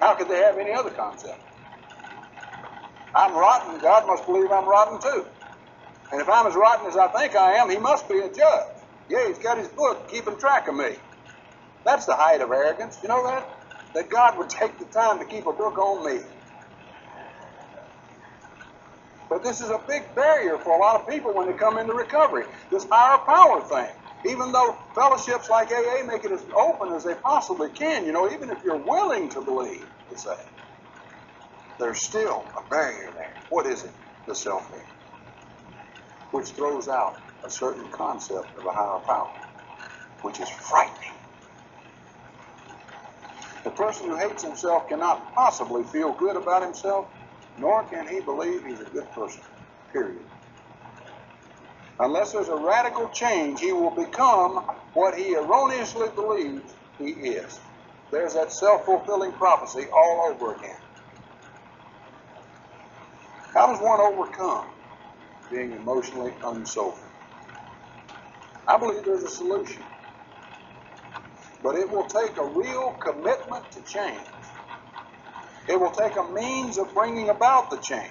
How could they have any other concept? I'm rotten, God must believe I'm rotten too. And if I'm as rotten as I think I am, he must be a judge. Yeah, he's got his book keeping track of me. That's the height of arrogance. You know that? That God would take the time to keep a book on me. But this is a big barrier for a lot of people when they come into recovery, this higher power thing. Even though fellowships like AA make it as open as they possibly can, you know, even if you're willing to believe, they say, there's still a barrier there. What is it? The self-hate, which throws out a certain concept of a higher power, which is frightening. The person who hates himself cannot possibly feel good about himself, nor can he believe he's a good person, period. Unless there's a radical change, he will become what he erroneously believes he is. There's that self-fulfilling prophecy all over again. How does one overcome being emotionally unsober? I believe there's a solution. But it will take a real commitment to change. It will take a means of bringing about the change.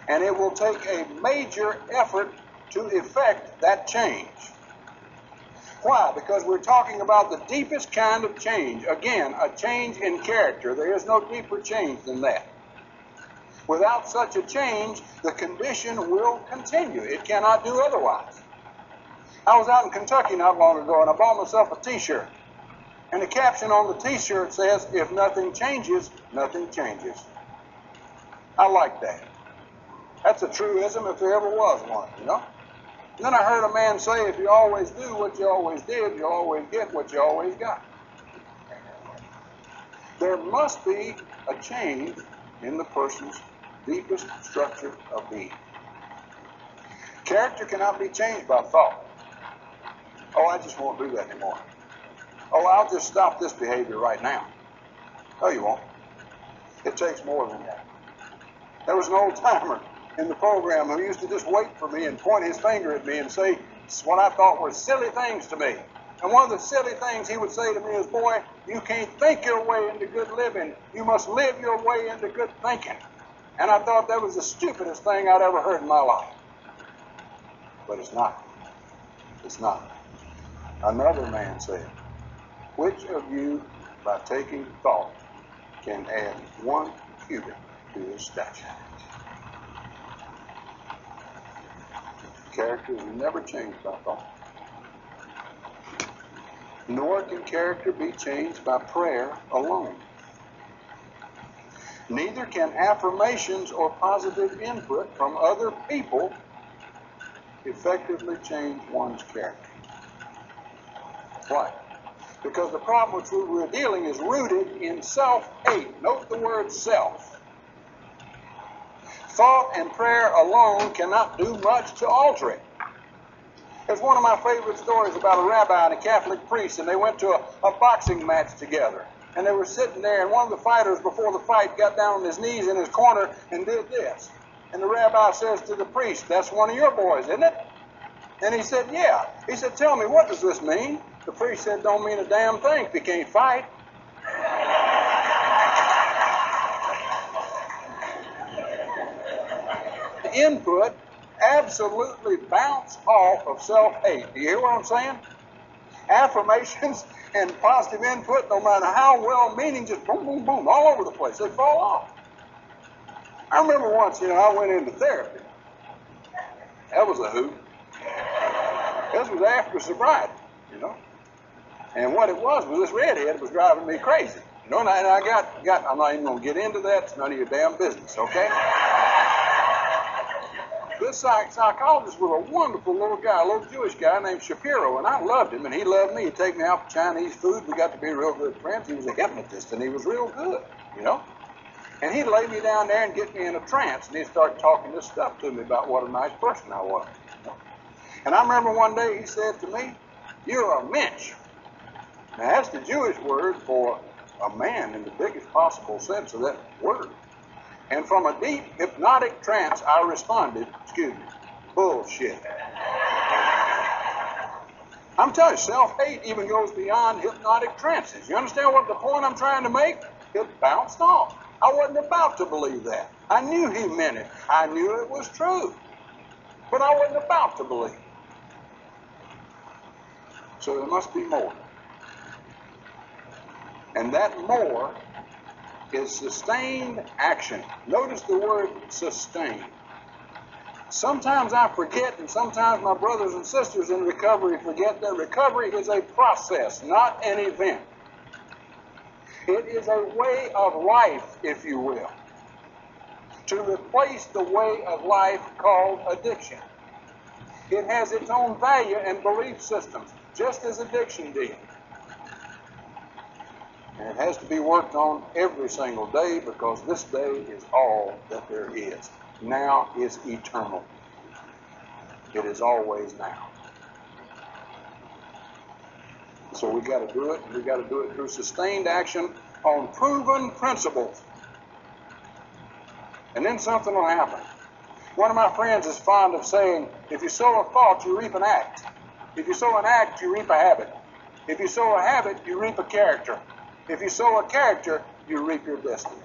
And it will take a major effort to effect that change. Why? Because we're talking about the deepest kind of change. Again, a change in character. There is no deeper change than that. Without such a change, the condition will continue. It cannot do otherwise. I was out in Kentucky not long ago, and I bought myself a t-shirt. And the caption on the t-shirt says, "If nothing changes, nothing changes." I like that. That's a truism if there ever was one, you know? And then I heard a man say, if you always do what you always did, you'll always get what you always got. There must be a change in the person's deepest structure of being. Character cannot be changed by thought. Oh, I just won't do that anymore. Oh, I'll just stop this behavior right now. No, you won't. It takes more than that. There was an old timer in the program who used to just wait for me and point his finger at me and say what I thought were silly things to me. And one of the silly things he would say to me is, "Boy, you can't think your way into good living. You must live your way into good thinking." And I thought that was the stupidest thing I'd ever heard in my life. But it's not. It's not. Another man said, "Which of you, by taking thought, can add 1 cubit to his stature?" Character is never changed by thought. Nor can character be changed by prayer alone. Neither can affirmations or positive input from other people effectively change one's character. Why? Because the problem with which we're dealing is rooted in self-hate. Note the word self. Thought and prayer alone cannot do much to alter it. There's one of my favorite stories about a rabbi and a Catholic priest, and they went to a boxing match together. And they were sitting there, and one of the fighters before the fight got down on his knees in his corner and did this. And the rabbi says to the priest, "That's one of your boys, isn't it?" And he said, "Yeah." He said, "Tell me, what does this mean?" The priest said, "Don't mean a damn thing if you can't fight." The input absolutely bounce off of self-hate. Do you hear what I'm saying? Affirmations and positive input, no matter how well-meaning, just boom, boom, boom, all over the place. They fall off. I remember once, I went into therapy. That was a hoot. This was after sobriety, And what it was this redhead was driving me crazy. And I got, I'm not even going to get into that. It's none of your damn business, okay? This psychologist was a wonderful little guy, a little Jewish guy named Shapiro, and I loved him, and he loved me. He'd take me out for Chinese food. We got to be real good friends. He was a hypnotist, and he was real good, And he'd lay me down there and get me in a trance, and he'd start talking this stuff to me about what a nice person I was. And I remember one day he said to me, "You're a mensch." Now, that's the Jewish word for a man in the biggest possible sense of that word. And from a deep hypnotic trance, I responded, "Bullshit." I'm telling you, self-hate even goes beyond hypnotic trances. You understand what the point I'm trying to make? It bounced off. I wasn't about to believe that. I knew he meant it. I knew it was true. But I wasn't about to believe it. So there must be more. And that more is sustained action. Notice the word sustain. Sometimes I forget, and sometimes my brothers and sisters in recovery forget that recovery is a process, not an event. It is a way of life, if you will, to replace the way of life called addiction. It has its own value and belief systems, just as addiction did. And it has to be worked on every single day, because this day is all that there is. Now is eternal. It is always now. So we got to do it, and we got to do it through sustained action on proven principles. And then something will happen. One of my friends is fond of saying, if you sow a thought, you reap an act. If you sow an act, you reap a habit. If you sow a habit, you reap a character. If you sow a character, you reap your destiny.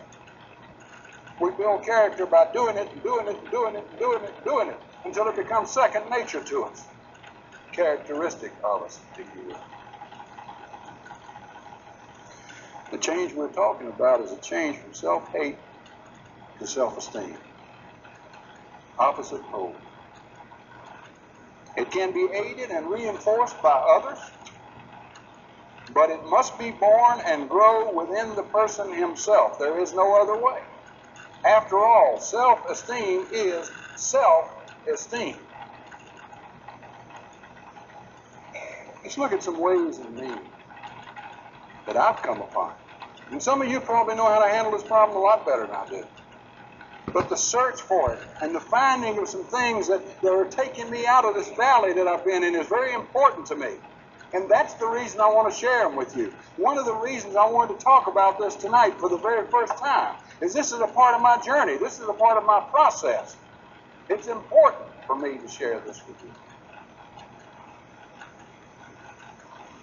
We build character by doing it and doing it and doing it and doing it and doing it until it becomes second nature to us. Characteristic of us, if you will. The change we're talking about is a change from self-hate to self-esteem. Opposite pole. It can be aided and reinforced by others, but it must be born and grow within the person himself. There is no other way. After all, self-esteem is self-esteem. Let's look at some ways in me that I've come upon. And some of you probably know how to handle this problem a lot better than I do. But the search for it and the finding of some things that are taking me out of this valley that I've been in is very important to me. And that's the reason I want to share them with you. One of the reasons I wanted to talk about this tonight for the very first time is this is a part of my journey. This is a part of my process. It's important for me to share this with you.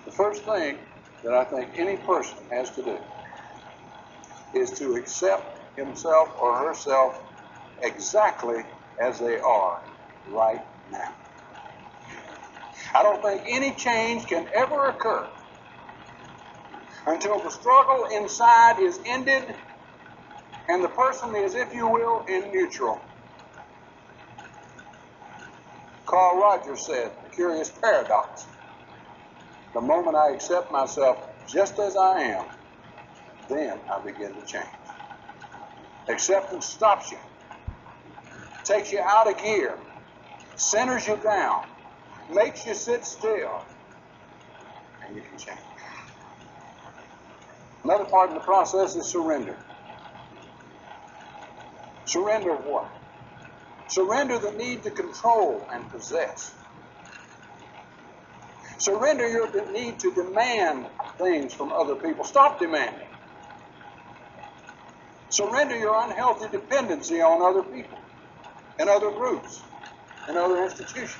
The first thing that I think any person has to do is to accept himself or herself exactly as they are right now. I don't think any change can ever occur until the struggle inside is ended and the person is, if you will, in neutral. Carl Rogers said, a curious paradox. The moment I accept myself just as I am, then I begin to change. Acceptance stops you, takes you out of gear, centers you down, makes you sit still, and you can change. Another part of the process is surrender. Surrender what? Surrender the need to control and possess. Surrender your need to demand things from other people. Stop demanding. Surrender your unhealthy dependency on other people and other groups and other institutions.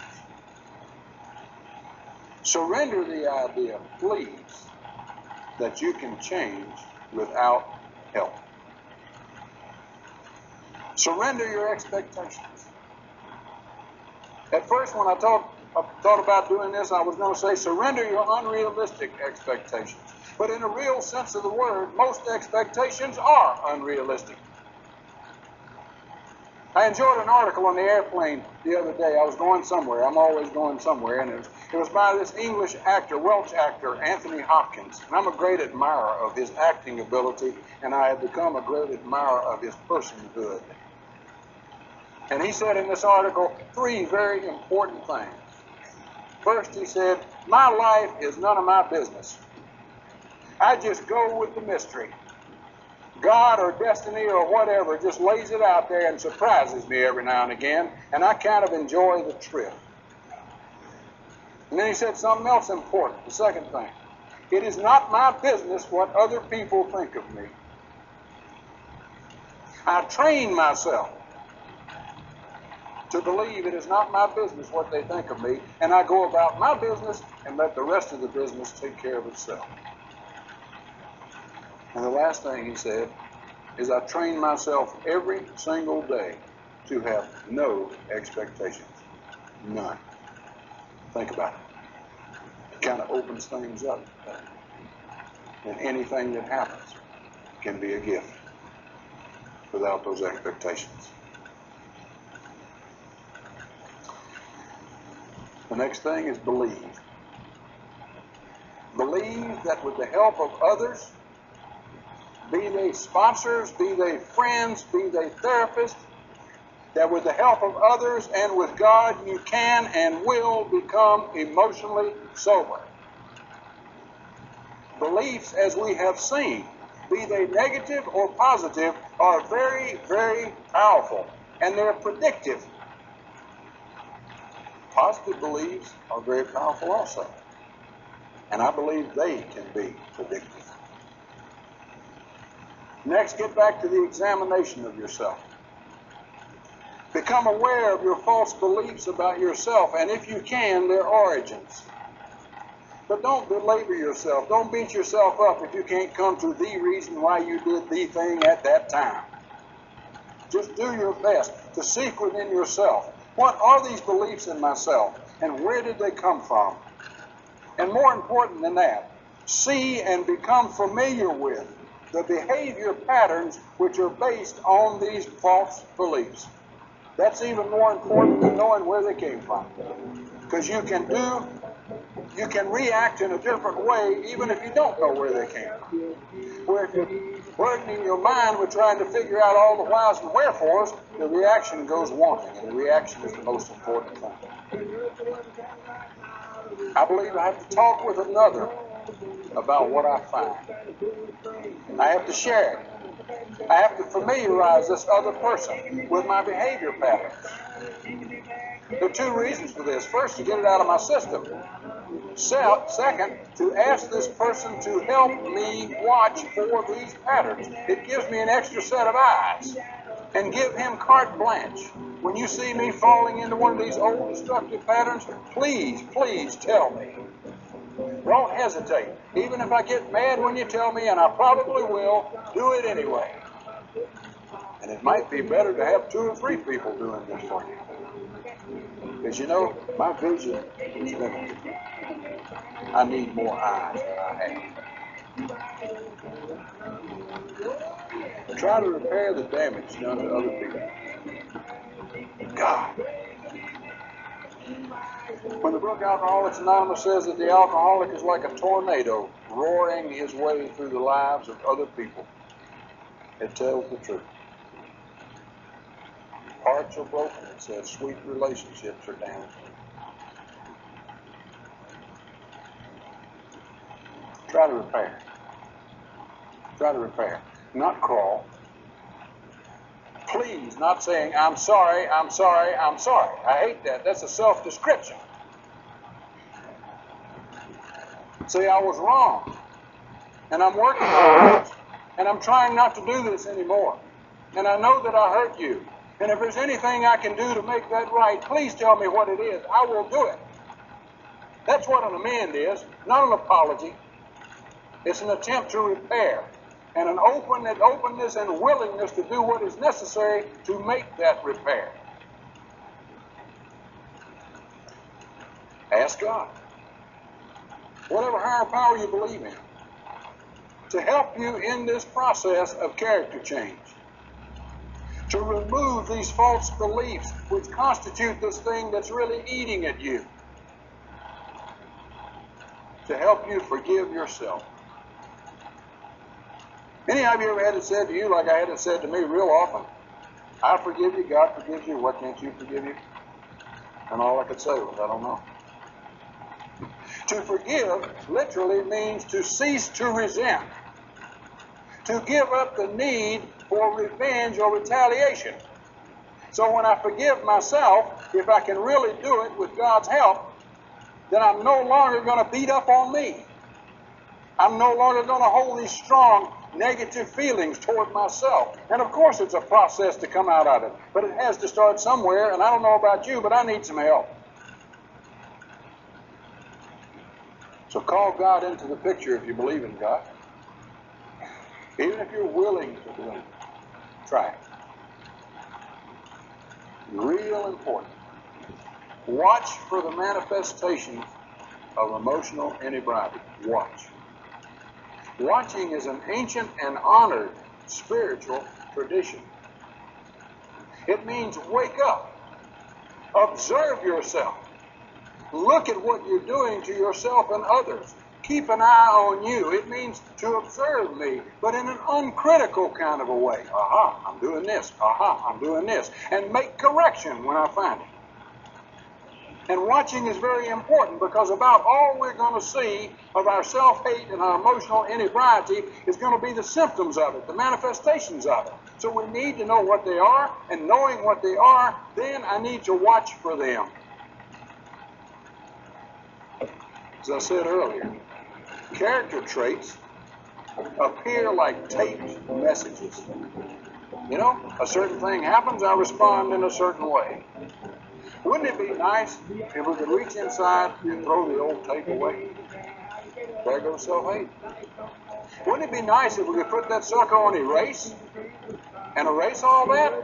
Surrender the idea, please, that you can change without help. Surrender your expectations. At first, when I thought about doing this, I was going to say surrender your unrealistic expectations. But in a real sense of the word, most expectations are unrealistic. I enjoyed an article on the airplane the other day. I was going somewhere. I'm always going somewhere. And it was by this English actor, Welsh actor, Anthony Hopkins. And I'm a great admirer of his acting ability, and I have become a great admirer of his personhood. And he said in this article 3 very important things. First, he said, my life is none of my business. I just go with the mystery. God or destiny or whatever just lays it out there and surprises me every now and again, and I kind of enjoy the trip. And then he said something else important, the second thing. It is not my business what other people think of me. I train myself to believe it is not my business what they think of me, and I go about my business and let the rest of the business take care of itself. And the last thing he said is I train myself every single day to have no expectations. None. Think about it. It kind of opens things up. And anything that happens can be a gift without those expectations. The next thing is believe. Believe that with the help of others, be they sponsors, be they friends, be they therapists, that with the help of others and with God, you can and will become emotionally sober. Beliefs, as we have seen, be they negative or positive, are very, very powerful, and they're predictive. Positive beliefs are very powerful also, and I believe they can be predictive. Next, get back to the examination of yourself. Become aware of your false beliefs about yourself, and if you can, their origins. But don't belabor yourself. Don't beat yourself up if you can't come to the reason why you did the thing at that time. Just do your best to seek within yourself. What are these beliefs in myself, and where did they come from? And more important than that, see and become familiar with the behavior patterns which are based on these false beliefs. That's even more important than knowing where they came from. Because you can react in a different way even if you don't know where they came from. Where if you're burdening your mind with trying to figure out all the whys and wherefores, the reaction goes wanting, and the reaction is the most important thing. I believe I have to talk with another about what I find. I have to share it. I have to familiarize this other person with my behavior patterns. There are two reasons for this. First, to get it out of my system. Second, to ask this person to help me watch for these patterns. It gives me an extra set of eyes and give him carte blanche. When you see me falling into one of these old destructive patterns, please, please tell me. Don't hesitate. Even if I get mad when you tell me, and I probably will, do it anyway. And it might be better to have 2 or 3 people doing this for you. Because you know, my vision is limited. I need more eyes than I have. Try to repair the damage done to other people. God. When the book Alcoholics Anonymous says that the alcoholic is like a tornado roaring his way through the lives of other people, it tells the truth. Hearts are broken, it says. Sweet relationships are damaged. Try to repair. Try to repair. Not crawl. Please, not saying, I'm sorry, I'm sorry, I'm sorry. I hate that. That's a self-description. Say, I was wrong. And I'm working on this. And I'm trying not to do this anymore. And I know that I hurt you. And if there's anything I can do to make that right, please tell me what it is. I will do it. That's what an amend is, not an apology. It's an attempt to repair. And an openness and willingness to do what is necessary to make that repair. Ask God, whatever higher power you believe in, to help you in this process of character change, to remove these false beliefs which constitute this thing that's really eating at you, to help you forgive yourself. Any of you ever had it said to you like I had it said to me real often? I forgive you, God forgives you, what can't you forgive you? And all I could say was, I don't know. To forgive literally means to cease to resent, to give up the need for revenge or retaliation. So when I forgive myself, if I can really do it with God's help, then I'm no longer going to beat up on me. I'm no longer going to hold these strong negative feelings toward myself. And of course it's a process to come out of it. But it has to start somewhere, and I don't know about you, but I need some help. So call God into the picture if you believe in God. Even if you're willing to do it, try it. Real important. Watch for the manifestation of emotional inebriety. Watch. Watching is an ancient and honored spiritual tradition. It means wake up. Observe yourself. Look at what you're doing to yourself and others. Keep an eye on you. It means to observe me, but in an uncritical kind of a way. Aha, I'm doing this. Aha, I'm doing this. And make correction when I find it. And watching is very important because about all we're going to see of our self-hate and our emotional inebriety is going to be the symptoms of it, the manifestations of it. So we need to know what they are, and knowing what they are, then I need to watch for them. As I said earlier, character traits appear like taped messages. You know, a certain thing happens, I respond in a certain way. Wouldn't it be nice if we could reach inside and throw the old tape away? There goes self-hate. Wouldn't it be nice if we could put that sucker on erase and erase all that?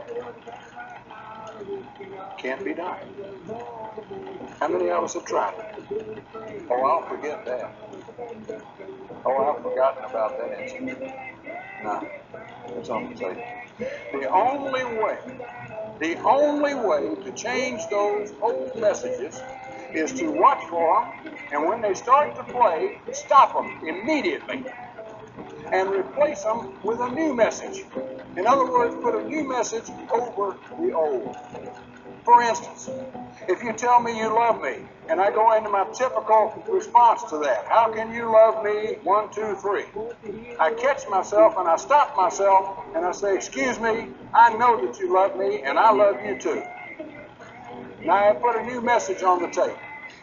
Can't be done. How many of us have tried it? Oh, I'll forget that. Oh, I've forgotten about that incident. No, it's on the tape. The only way to change those old messages is to watch for them, and when they start to play, stop them immediately and replace them with a new message. In other words, put a new message over the old. For instance, if you tell me you love me, and I go into my typical response to that, how can you love me? 1, 2, 3. I catch myself and I stop myself and I say, excuse me, I know that you love me and I love you too. Now I put a new message on the tape.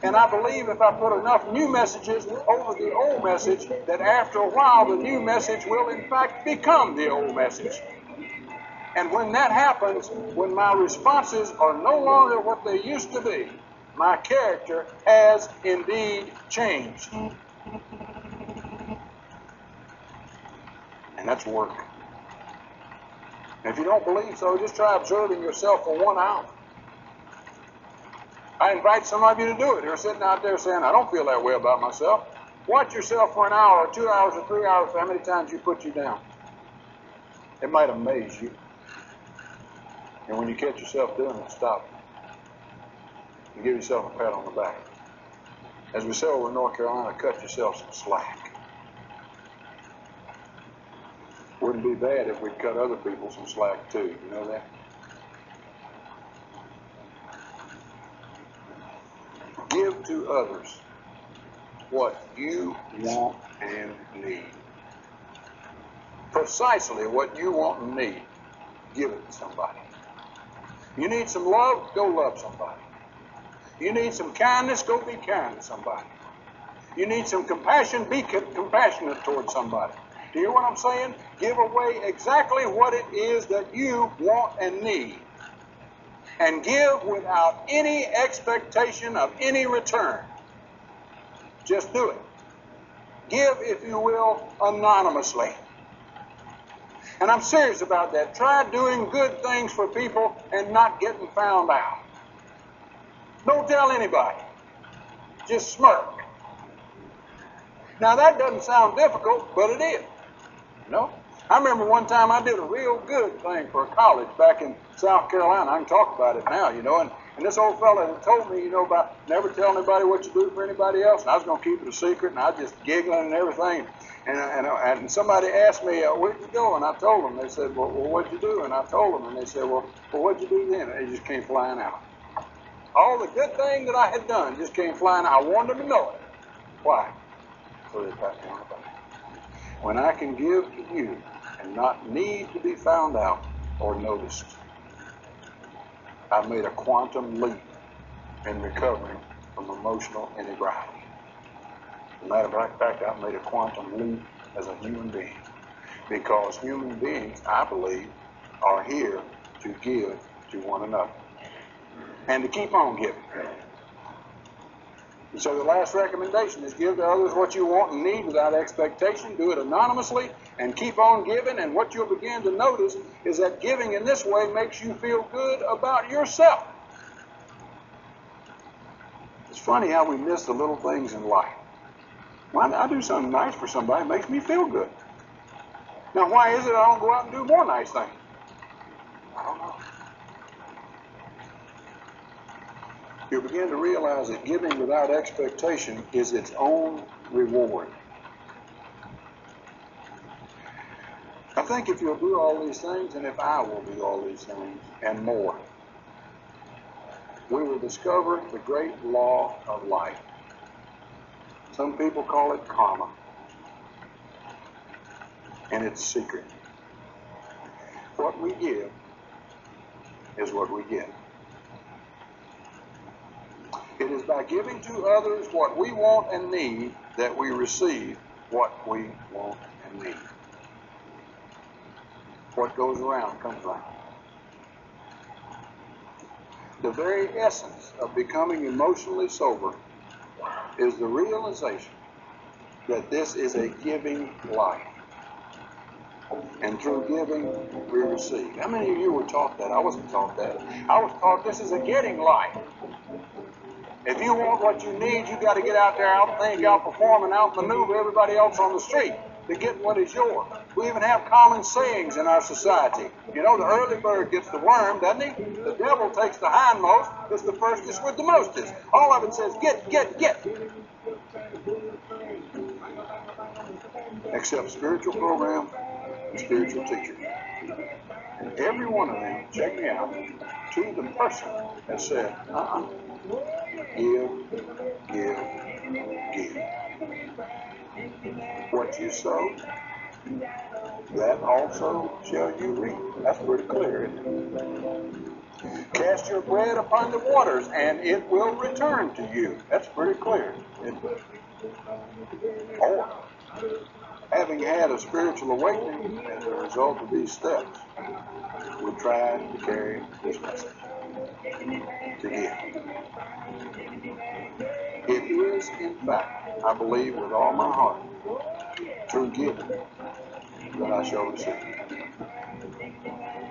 And I believe if I put enough new messages over the old message, that after a while the new message will in fact become the old message. And when that happens, when my responses are no longer what they used to be, my character has indeed changed. And that's work. And if you don't believe so, just try observing yourself for 1 hour. I invite some of you to do it. You're sitting out there saying, I don't feel that way about myself. Watch yourself for 1 hour or 2 hours or 3 hours for how many times you put you down. It might amaze you. And when you catch yourself doing it, stop. And give yourself a pat on the back. As we say over in North Carolina, cut yourself some slack. Wouldn't be bad if we'd cut other people some slack too. You know that? Give to others what you want and need. Precisely what you want and need. Give it to somebody. You need some love? Go love somebody. You need some kindness? Go be kind to somebody. You need some compassion? Be compassionate towards somebody. Do you hear what I'm saying? Give away exactly what it is that you want and need. And give without any expectation of any return. Just do it. Give, if you will, anonymously. And I'm serious about that. Try doing good things for people and not getting found out. Don't tell anybody. Just smirk. Now that doesn't sound difficult, but it is. You know? I remember one time I did a real good thing for a college back in South Carolina. I can talk about it now, you know. And this old fella had told me, you know, about never tell anybody what you do for anybody else. And I was going to keep it a secret, and I was just giggling and everything. And somebody asked me, where'd you go? And I told them. They said, well, what'd you do? And I told them. And they said, well, what'd you do then? And they just came flying out. All the good thing that I had done just came flying out. I wanted them to know it. Why? So they pat me on the back. When I can give to you and not need to be found out or noticed, I've made a quantum leap in recovering from emotional inebriety. As a matter of fact, I've made a quantum leap as a human being, because human beings, I believe, are here to give to one another and to keep on giving. And so the last recommendation is give to others what you want and need without expectation. Do it anonymously and keep on giving. And what you'll begin to notice is that giving in this way makes you feel good about yourself. It's funny how we miss the little things in life. When I do something nice for somebody, it makes me feel good. Now, why is it I don't go out and do more nice things? I don't know. You begin to realize that giving without expectation is its own reward. I think if you'll do all these things, and if I will do all these things, and more, we will discover the great law of life. Some people call it karma, and it's secret. What we give is what we get. It is by giving to others what we want and need that we receive what we want and need. What goes around comes around. The very essence of becoming emotionally sober is the realization that this is a giving life. And through giving, we receive. How many of you were taught that? I wasn't taught that. I was taught this is a getting life. If you want what you need, you got to get out there, outthink, outperform, and outmaneuver everybody else on the street to get what is yours. We even have common sayings in our society. You know, the early bird gets the worm, doesn't he? The devil takes the hindmost. It's the firstest with the mostest. All of it says, get, get, get. Except spiritual programs and spiritual teachers. And every one of them, check me out, to the person has said, give, give, give. What you sow, that also shall you reap. That's pretty clear, isn't it? Cast your bread upon the waters, and it will return to you. That's pretty clear, isn't it? Or, having had a spiritual awakening as a result of these steps, we try to carry this message to give. It is, in fact, I believe with all my heart, through giving that I shall receive.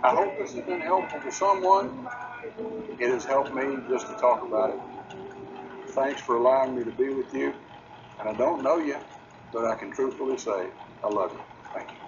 I hope this has been helpful to someone. It has helped me just to talk about it. Thanks for allowing me to be with you. And I don't know you, but I can truthfully say I love you. Thank you.